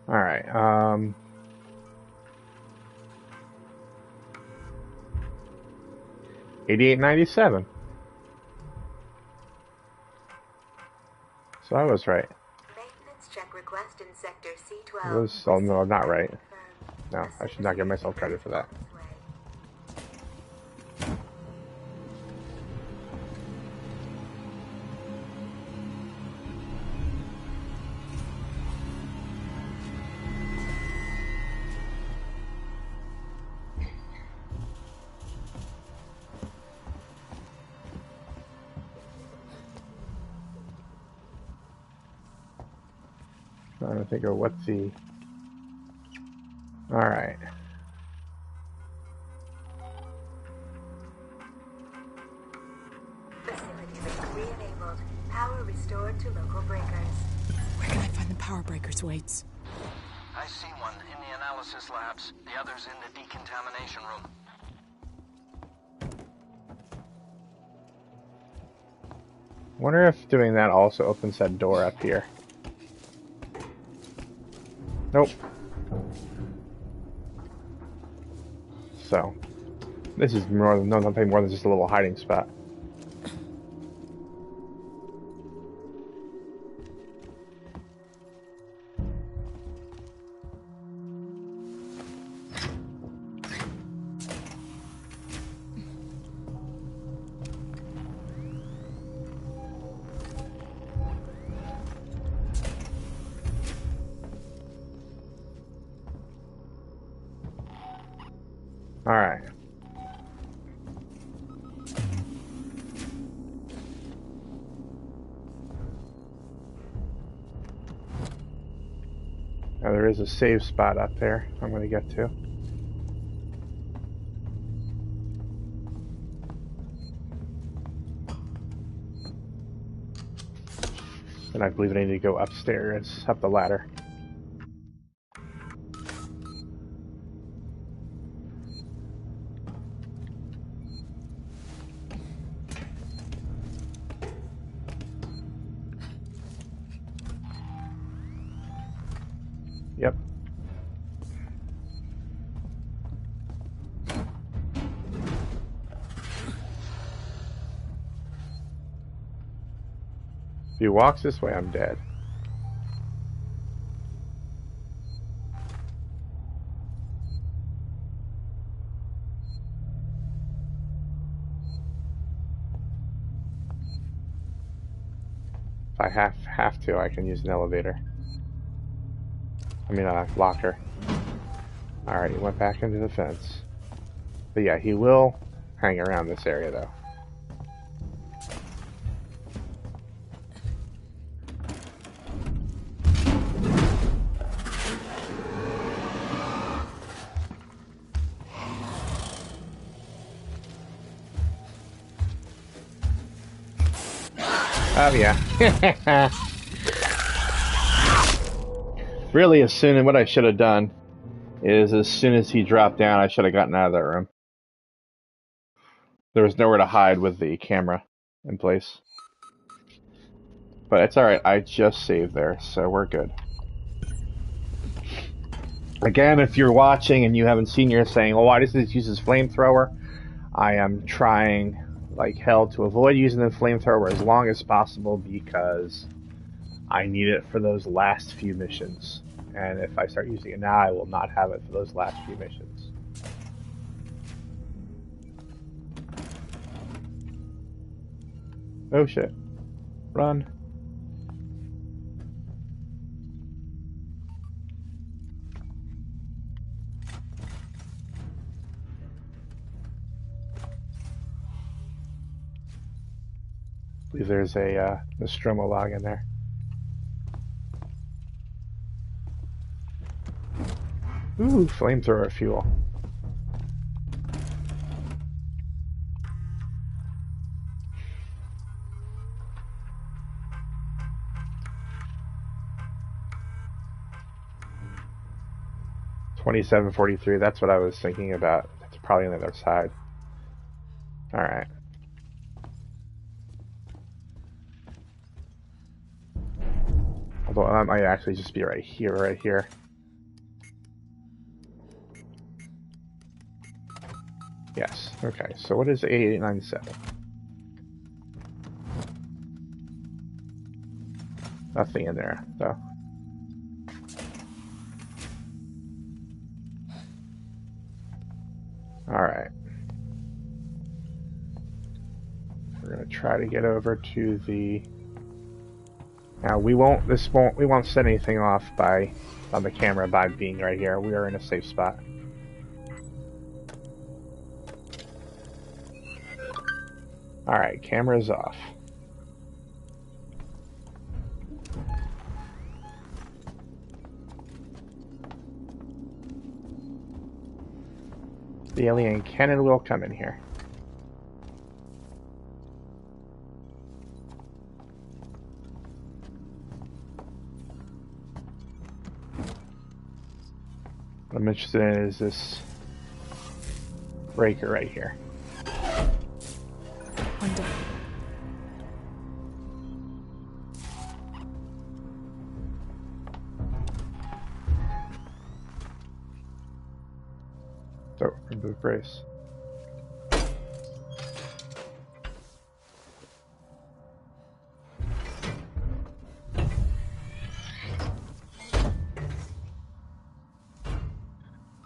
A: Alright, 88.97. So I was right.
D: Maintenance check request in sector C12.
A: I was, oh no, not right.
D: Confirmed.
A: No, I should not give myself credit for that. I'm trying to think of what's the... Alright.
D: Facility link re-enabled. Power restored to local breakers.
C: Where can I find the power breakers, Waits?
B: I see one in the analysis labs. The other's in the decontamination room.
A: Wonder if doing that also opens that door up here. Nope. So, this is more than nothing more than just a little hiding spot. Alright. Now there is a save spot up there I'm going to get to. And I believe I need to go upstairs, up the ladder. Yep. If he walks this way, I'm dead. If I have to, I can use an elevator. I mean, a locker. Alright, he went back into the fence. But yeah, he will hang around this area, though. Oh, yeah. Really, what I should have done is as soon as he dropped down, I should have gotten out of that room. There was nowhere to hide with the camera in place. But it's alright, I just saved there, so we're good. Again, if you're watching and you haven't seen, you're saying, well, why does this use his flamethrower? I am trying like hell to avoid using the flamethrower as long as possible because I need it for those last few missions. And if I start using it now, I will not have it for those last few missions. Oh shit. Run. I believe there's a Nostromo log in there. Ooh, flamethrower fuel. $27.43. That's what I was thinking about. That's probably on the other side. All right. Although that might actually just be right here, right here. Yes. Okay, so what is 8897? Nothing in there, though. Alright. We're gonna try to get over to the... Now we won't set anything off on the camera by being right here. We are in a safe spot. Alright, camera's off. The alien can and will come in here. What I'm interested in is this breaker right here.
C: One down.
A: So, remove brace.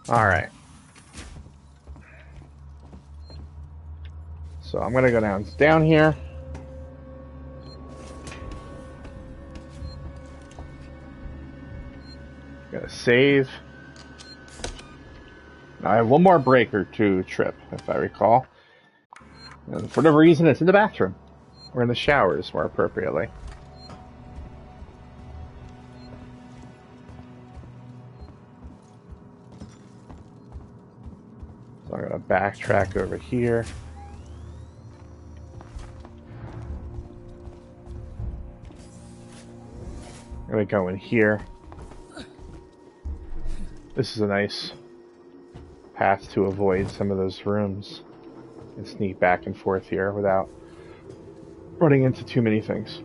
A: Alright. So I'm gonna go down here. Gonna save. Now I have one more breaker to trip, if I recall. And for whatever reason, it's in the bathroom. Or in the showers, more appropriately. So I'm gonna backtrack over here. I'm gonna go in here. This is a nice path to avoid some of those rooms and sneak back and forth here without running into too many things.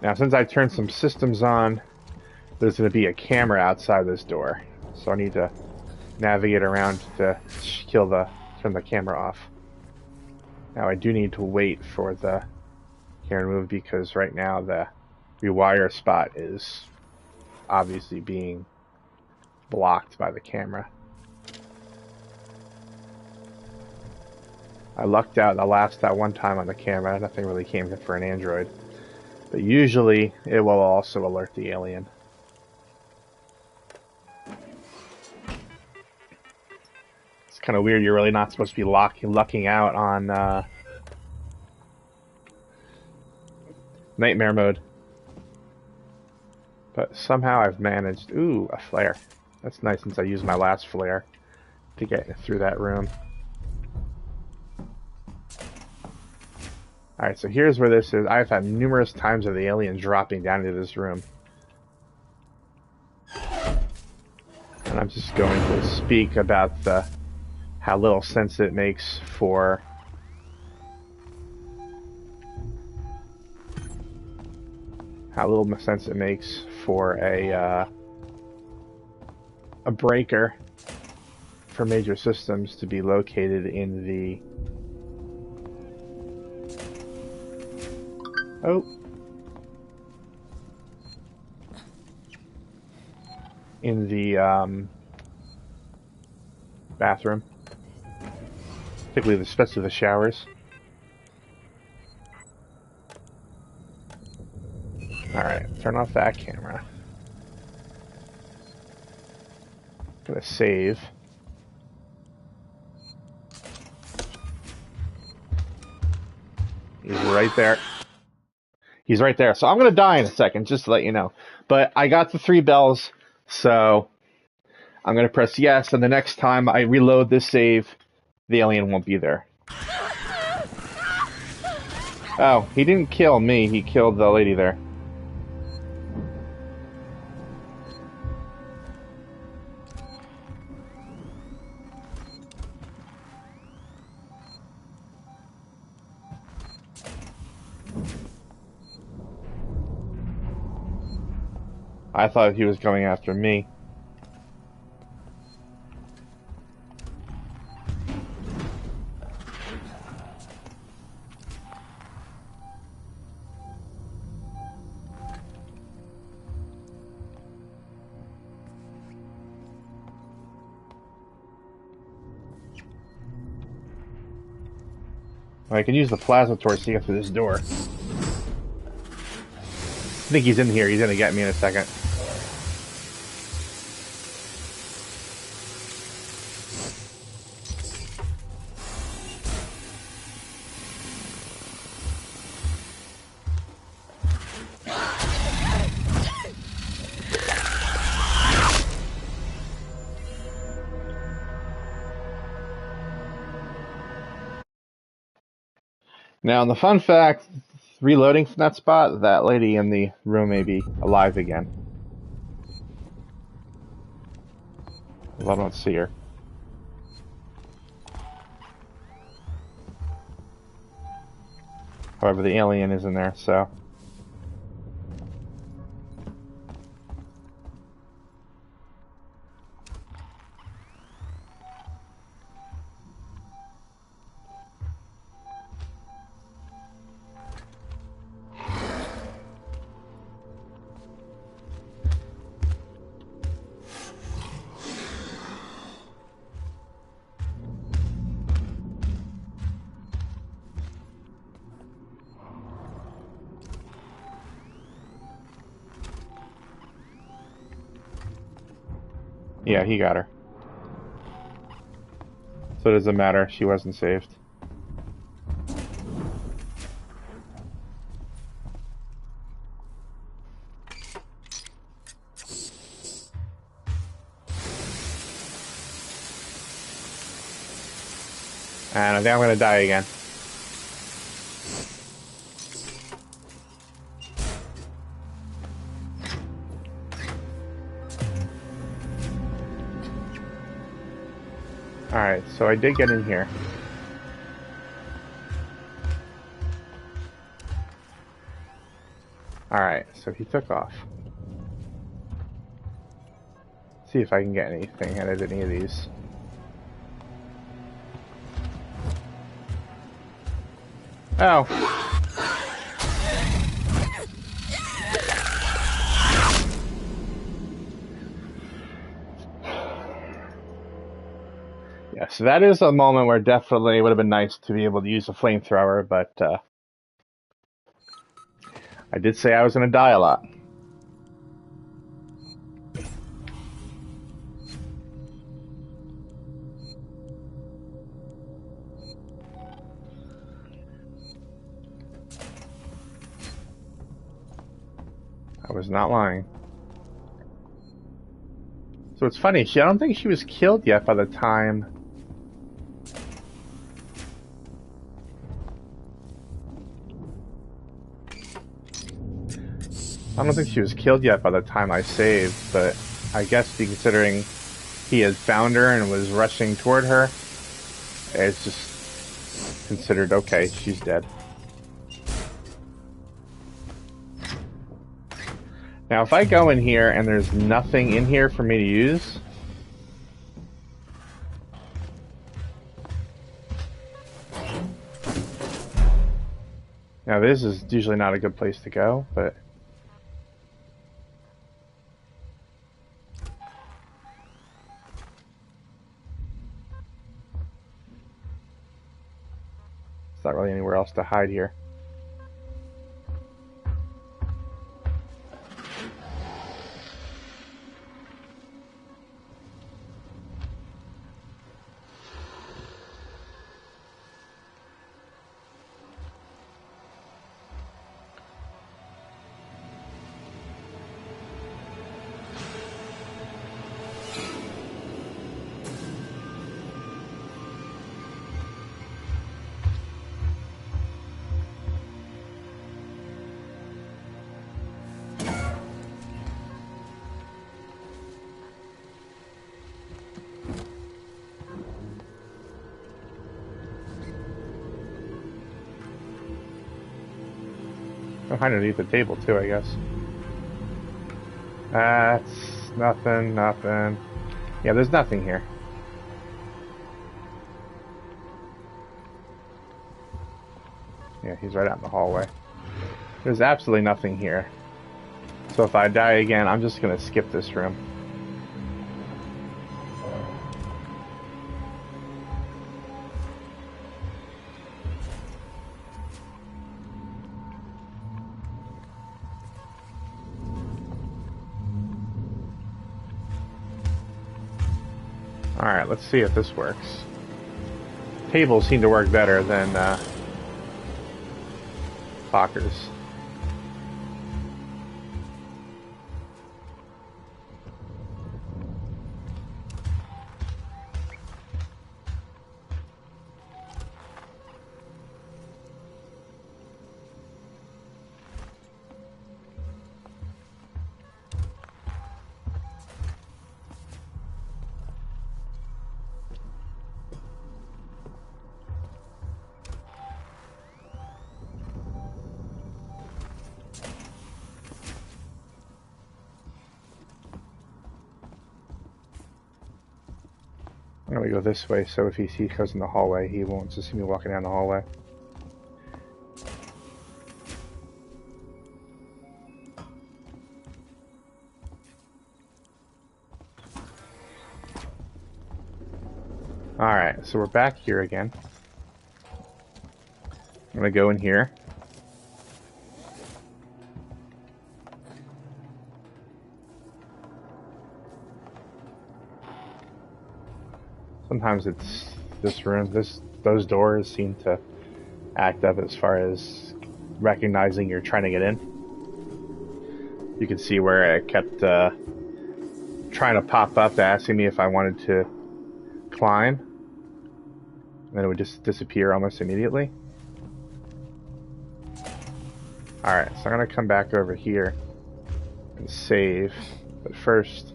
A: Now, since I turned some systems on, there's going to be a camera outside this door. So I need to navigate around to turn the camera off. Now I do need to wait for the camera to move because right now the rewire spot is obviously being blocked by the camera. I lucked out that one time on the camera. Nothing really came for an Android. But usually it will also alert the alien. It's kind of weird. You're really not supposed to be lucking out on nightmare mode. But somehow I've managed... Ooh, a flare. That's nice since I used my last flare to get through that room. Alright, so here's where this is. I've had numerous times of the alien dropping down into this room. And I'm just going to speak about how little sense it makes for a breaker for major systems to be located in the bathroom, particularly especially the showers. Alright, turn off that camera. Gonna save. He's right there. He's right there. So I'm going to die in a second, just to let you know. But I got the 3 bells, so I'm going to press yes, and the next time I reload this save, the alien won't be there. Oh, he didn't kill me. He killed the lady there. I thought he was going after me. I can use the plasma torch to get through this door. I think he's in here. He's gonna get me in a second. Now, the fun fact, reloading from that spot, that lady in the room may be alive again. Well, I don't see her. However, the alien is in there, so... Yeah, he got her. So it doesn't matter, she wasn't saved. And I think I'm gonna die again. Alright, so I did get in here. Alright, so he took off. See if I can get anything out of any of these. Oh. Yeah, so that is a moment where definitely it would have been nice to be able to use a flamethrower, but I did say I was going to die a lot. I was not lying. So it's funny, I don't think she was killed yet by the time... I don't think she was killed yet by the time I saved, but I guess considering he had found her and was rushing toward her, it's just considered, okay, she's dead. Now, if I go in here and there's nothing in here for me to use... Now, this is usually not a good place to go, but... There's not really anywhere else to hide here. I'm underneath the table too, I guess. That's nothing, nothing. Yeah, there's nothing here. Yeah, he's right out in the hallway. There's absolutely nothing here. So if I die again, I'm just gonna skip this room. Alright, let's see if this works. Tables seem to work better than lockers. I'm gonna go this way, so if he goes in the hallway, he won't just see me walking down the hallway. Alright, so we're back here again. I'm gonna go in here. Sometimes it's this room, those doors seem to act up as far as recognizing you're trying to get in. You can see where it kept trying to pop up asking me if I wanted to climb. And then it would just disappear almost immediately. Alright, so I'm gonna come back over here and save. But first,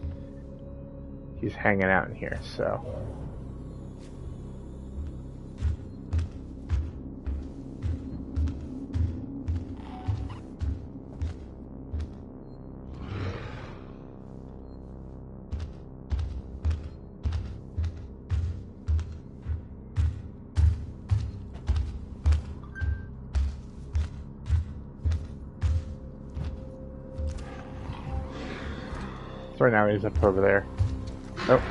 A: he's hanging out in here, so. Right now he's up over there. Oh.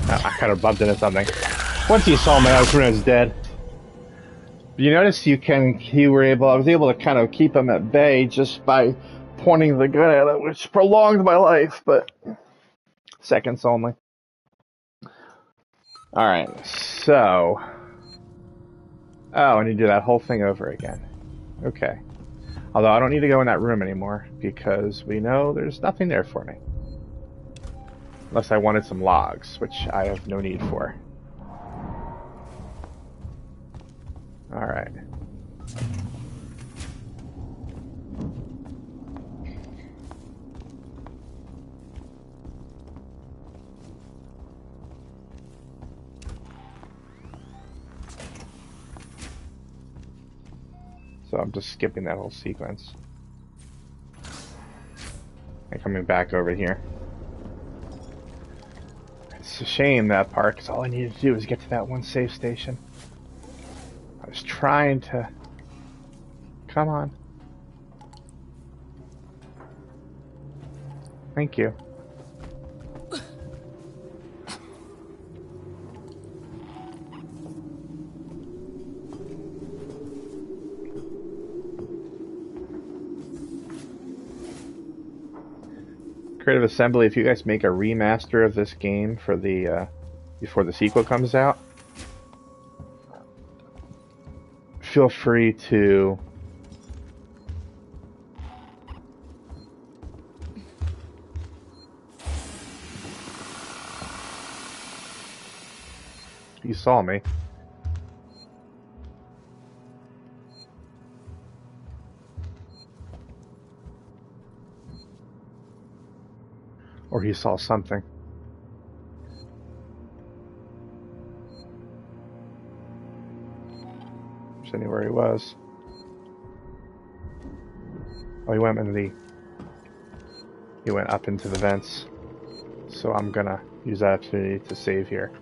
A: I kind of bumped into something. Once he saw me, I was pretty much dead. You notice I was able to kind of keep him at bay just by pointing the gun at him, which prolonged my life, but seconds only. Alright, so. Oh, I need to do that whole thing over again. Okay. Although I don't need to go in that room anymore, because we know there's nothing there for me. Unless I wanted some logs, which I have no need for. Alright. So I'm just skipping that whole sequence. And coming back over here. It's a shame, that part, because all I needed to do was get to that one safe station. I was trying to... Come on. Thank you. Creative Assembly, if you guys make a remaster of this game for the before the sequel comes out, feel free to you saw me. Or he saw something. Just anywhere he was. Oh, he went up into the vents. So I'm gonna use that opportunity to save here.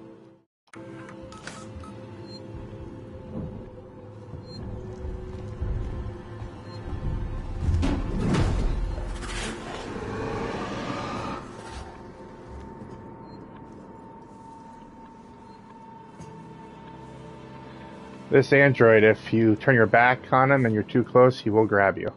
A: This android, if you turn your back on him and you're too close, he will grab you.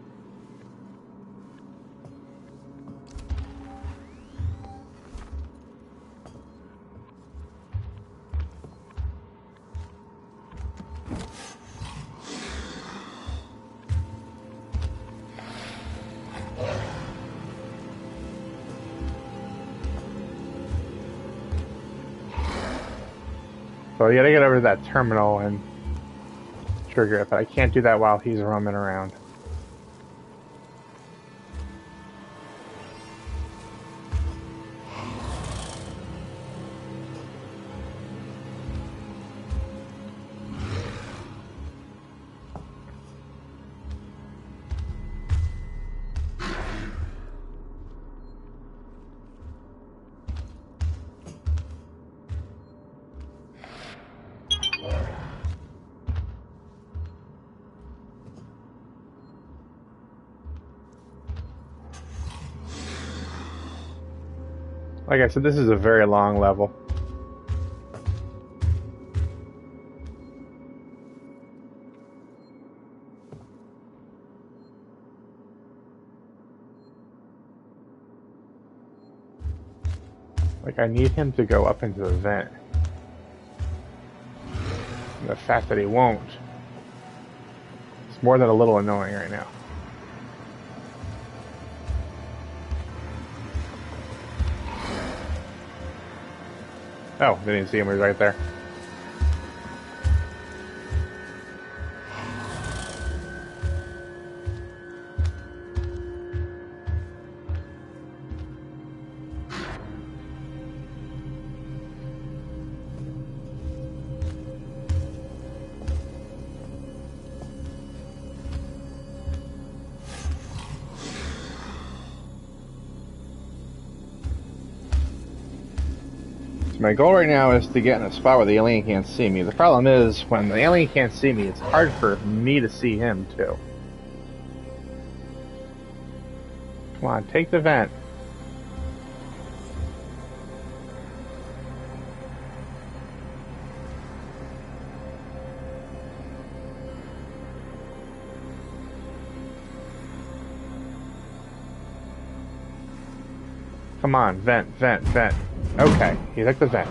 A: So you gotta get over to that terminal and trigger it, but I can't do that while he's roaming around. Like I said, this is a very long level. Like, I need him to go up into the vent. And the fact that he won't, it's more than a little annoying right now. Oh, they didn't see him, he was right there. My goal right now is to get in a spot where the alien can't see me. The problem is, when the alien can't see me, it's hard for me to see him, too. Come on, take the vent. Come on, vent, vent, vent. Okay, he took the vent.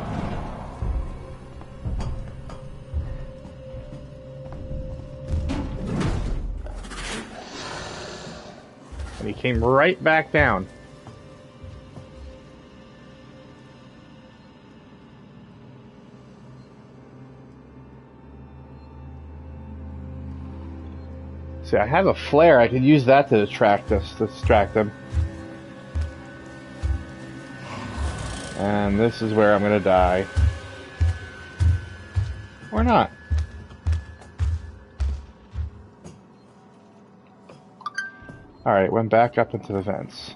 A: And he came right back down. See, I have a flare. I could use that to distract him. And this is where I'm gonna die. Or not. Alright, went back up into the vents.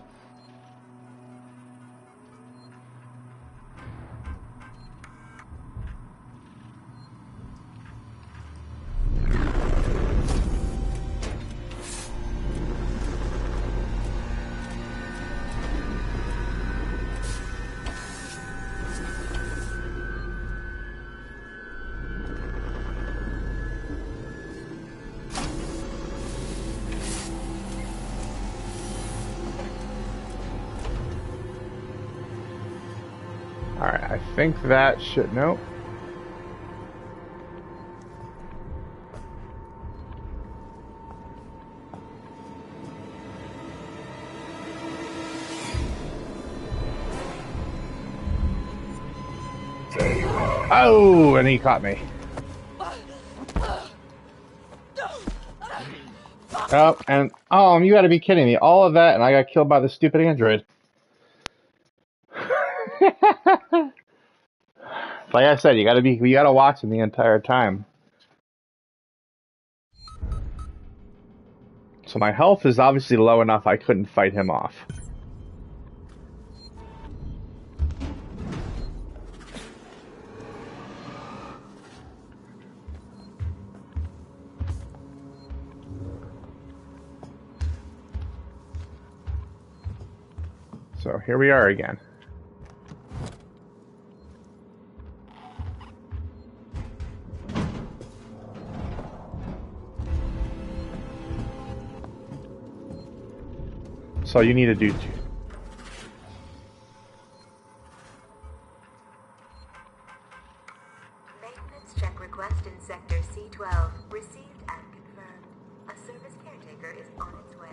A: Alright, I think that should... Nope. Oh, and he caught me. Oh, and you gotta be kidding me. All of that, and I got killed by the stupid android. Like I said, you gotta watch him the entire time. So my health is obviously low enough I couldn't fight him off. So here we are again. So you need to do
D: Maintenance check request in Sector C12. Received and confirmed. A service caretaker is on its way.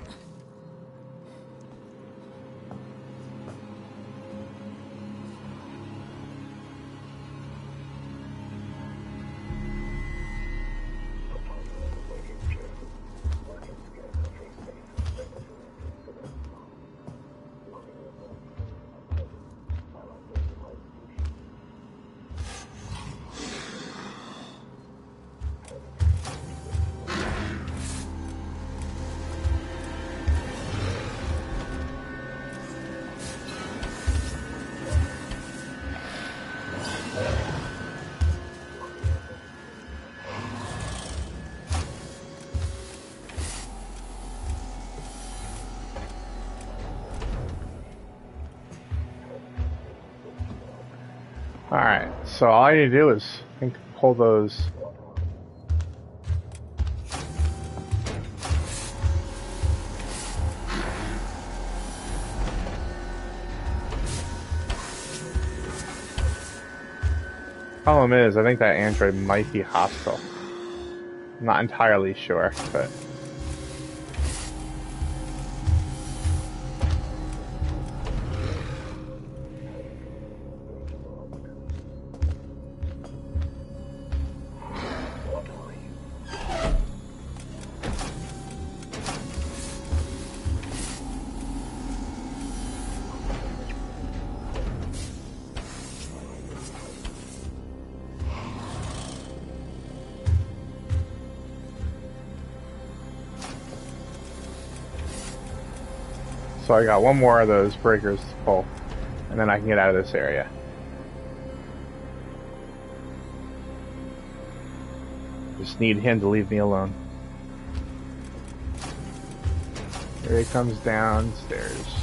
A: Alright, so all I need to do is, I think, pull those. Problem is, I think that android might be hostile. I'm not entirely sure, but... So I got one more of those breakers to pull, and then I can get out of this area. Just need him to leave me alone. Here he comes downstairs.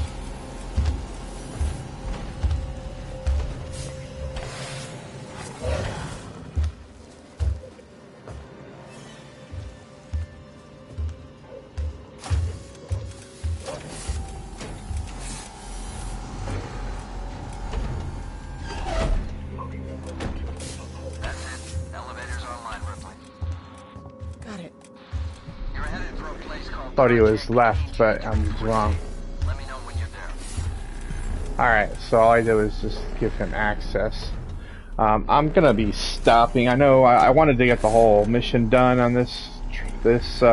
A: Thought he was left, but I'm wrong.
B: Let me know when you're there.
A: Alright, so all I did was just give him access. I'm gonna be stopping. I know I wanted to get the whole mission done on this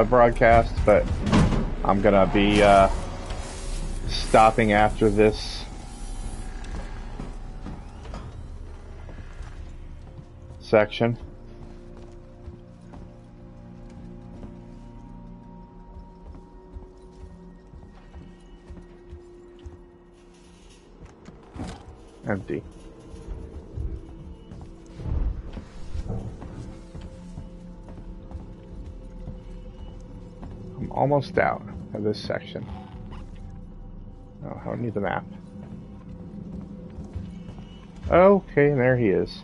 A: broadcast, but I'm gonna be stopping after this section. Empty. I'm almost out of this section. Oh, I don't need the map. Okay, there he is.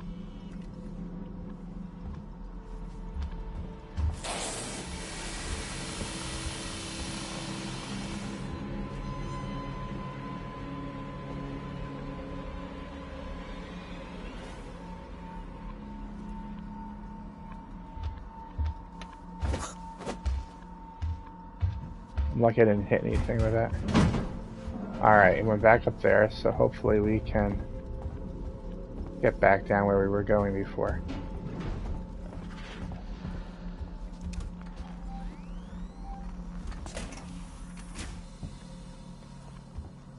A: I'm lucky I didn't hit anything with that. Alright, it went back up there, so hopefully we can get back down where we were going before.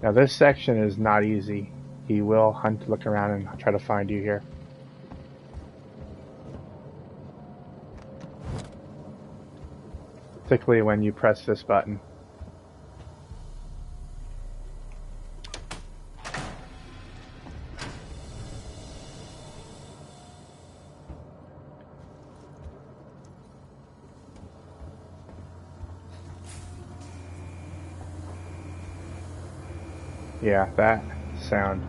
A: Now this section is not easy. He will hunt, look around, and try to find you here. Particularly when you press this button. Yeah, that sound.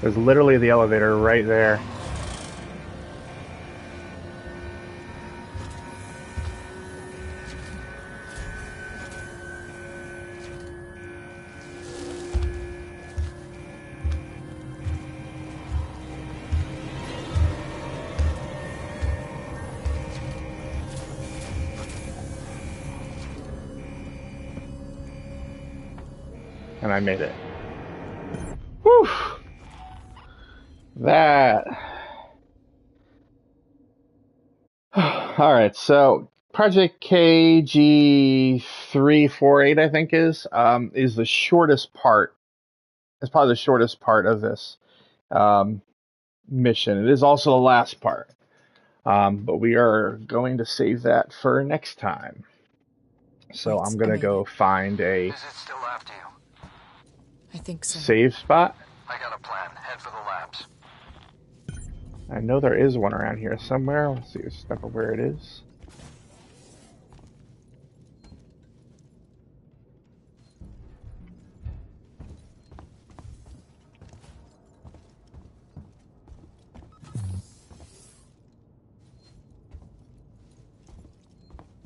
A: There's literally the elevator right there. And I made it. Whew! That. Alright, so Project KG348, I think is the shortest part. It's probably the shortest part of this mission. It is also the last part. But we are going to save that for next time. So
C: Wait,
A: I'm going to go find a
B: Is it still after you?
C: I think so.
A: save spot.
B: I got a plan. Head for the labs.
A: I know there is one around here somewhere. Let's see a step of where it is.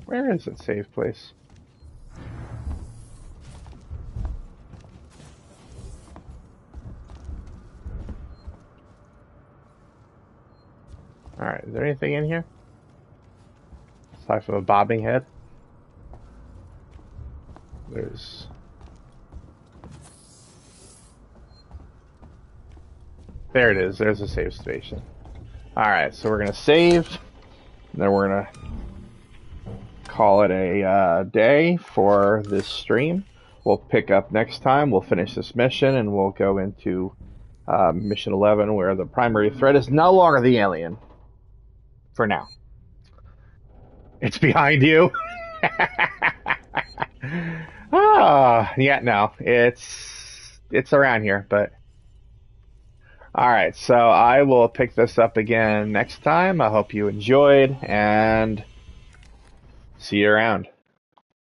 A: Where is it, save place? Alright, is there anything in here? Aside from a bobbing head? There's... There it is, there's a save station. Alright, so we're gonna save, and then we're gonna call it a day for this stream. We'll pick up next time, we'll finish this mission, and we'll go into mission 11, where the primary threat is no longer the alien. For now. It's behind you. Yeah, no. It's around here, but alright, so I will pick this up again next time. I hope you enjoyed, and see you around.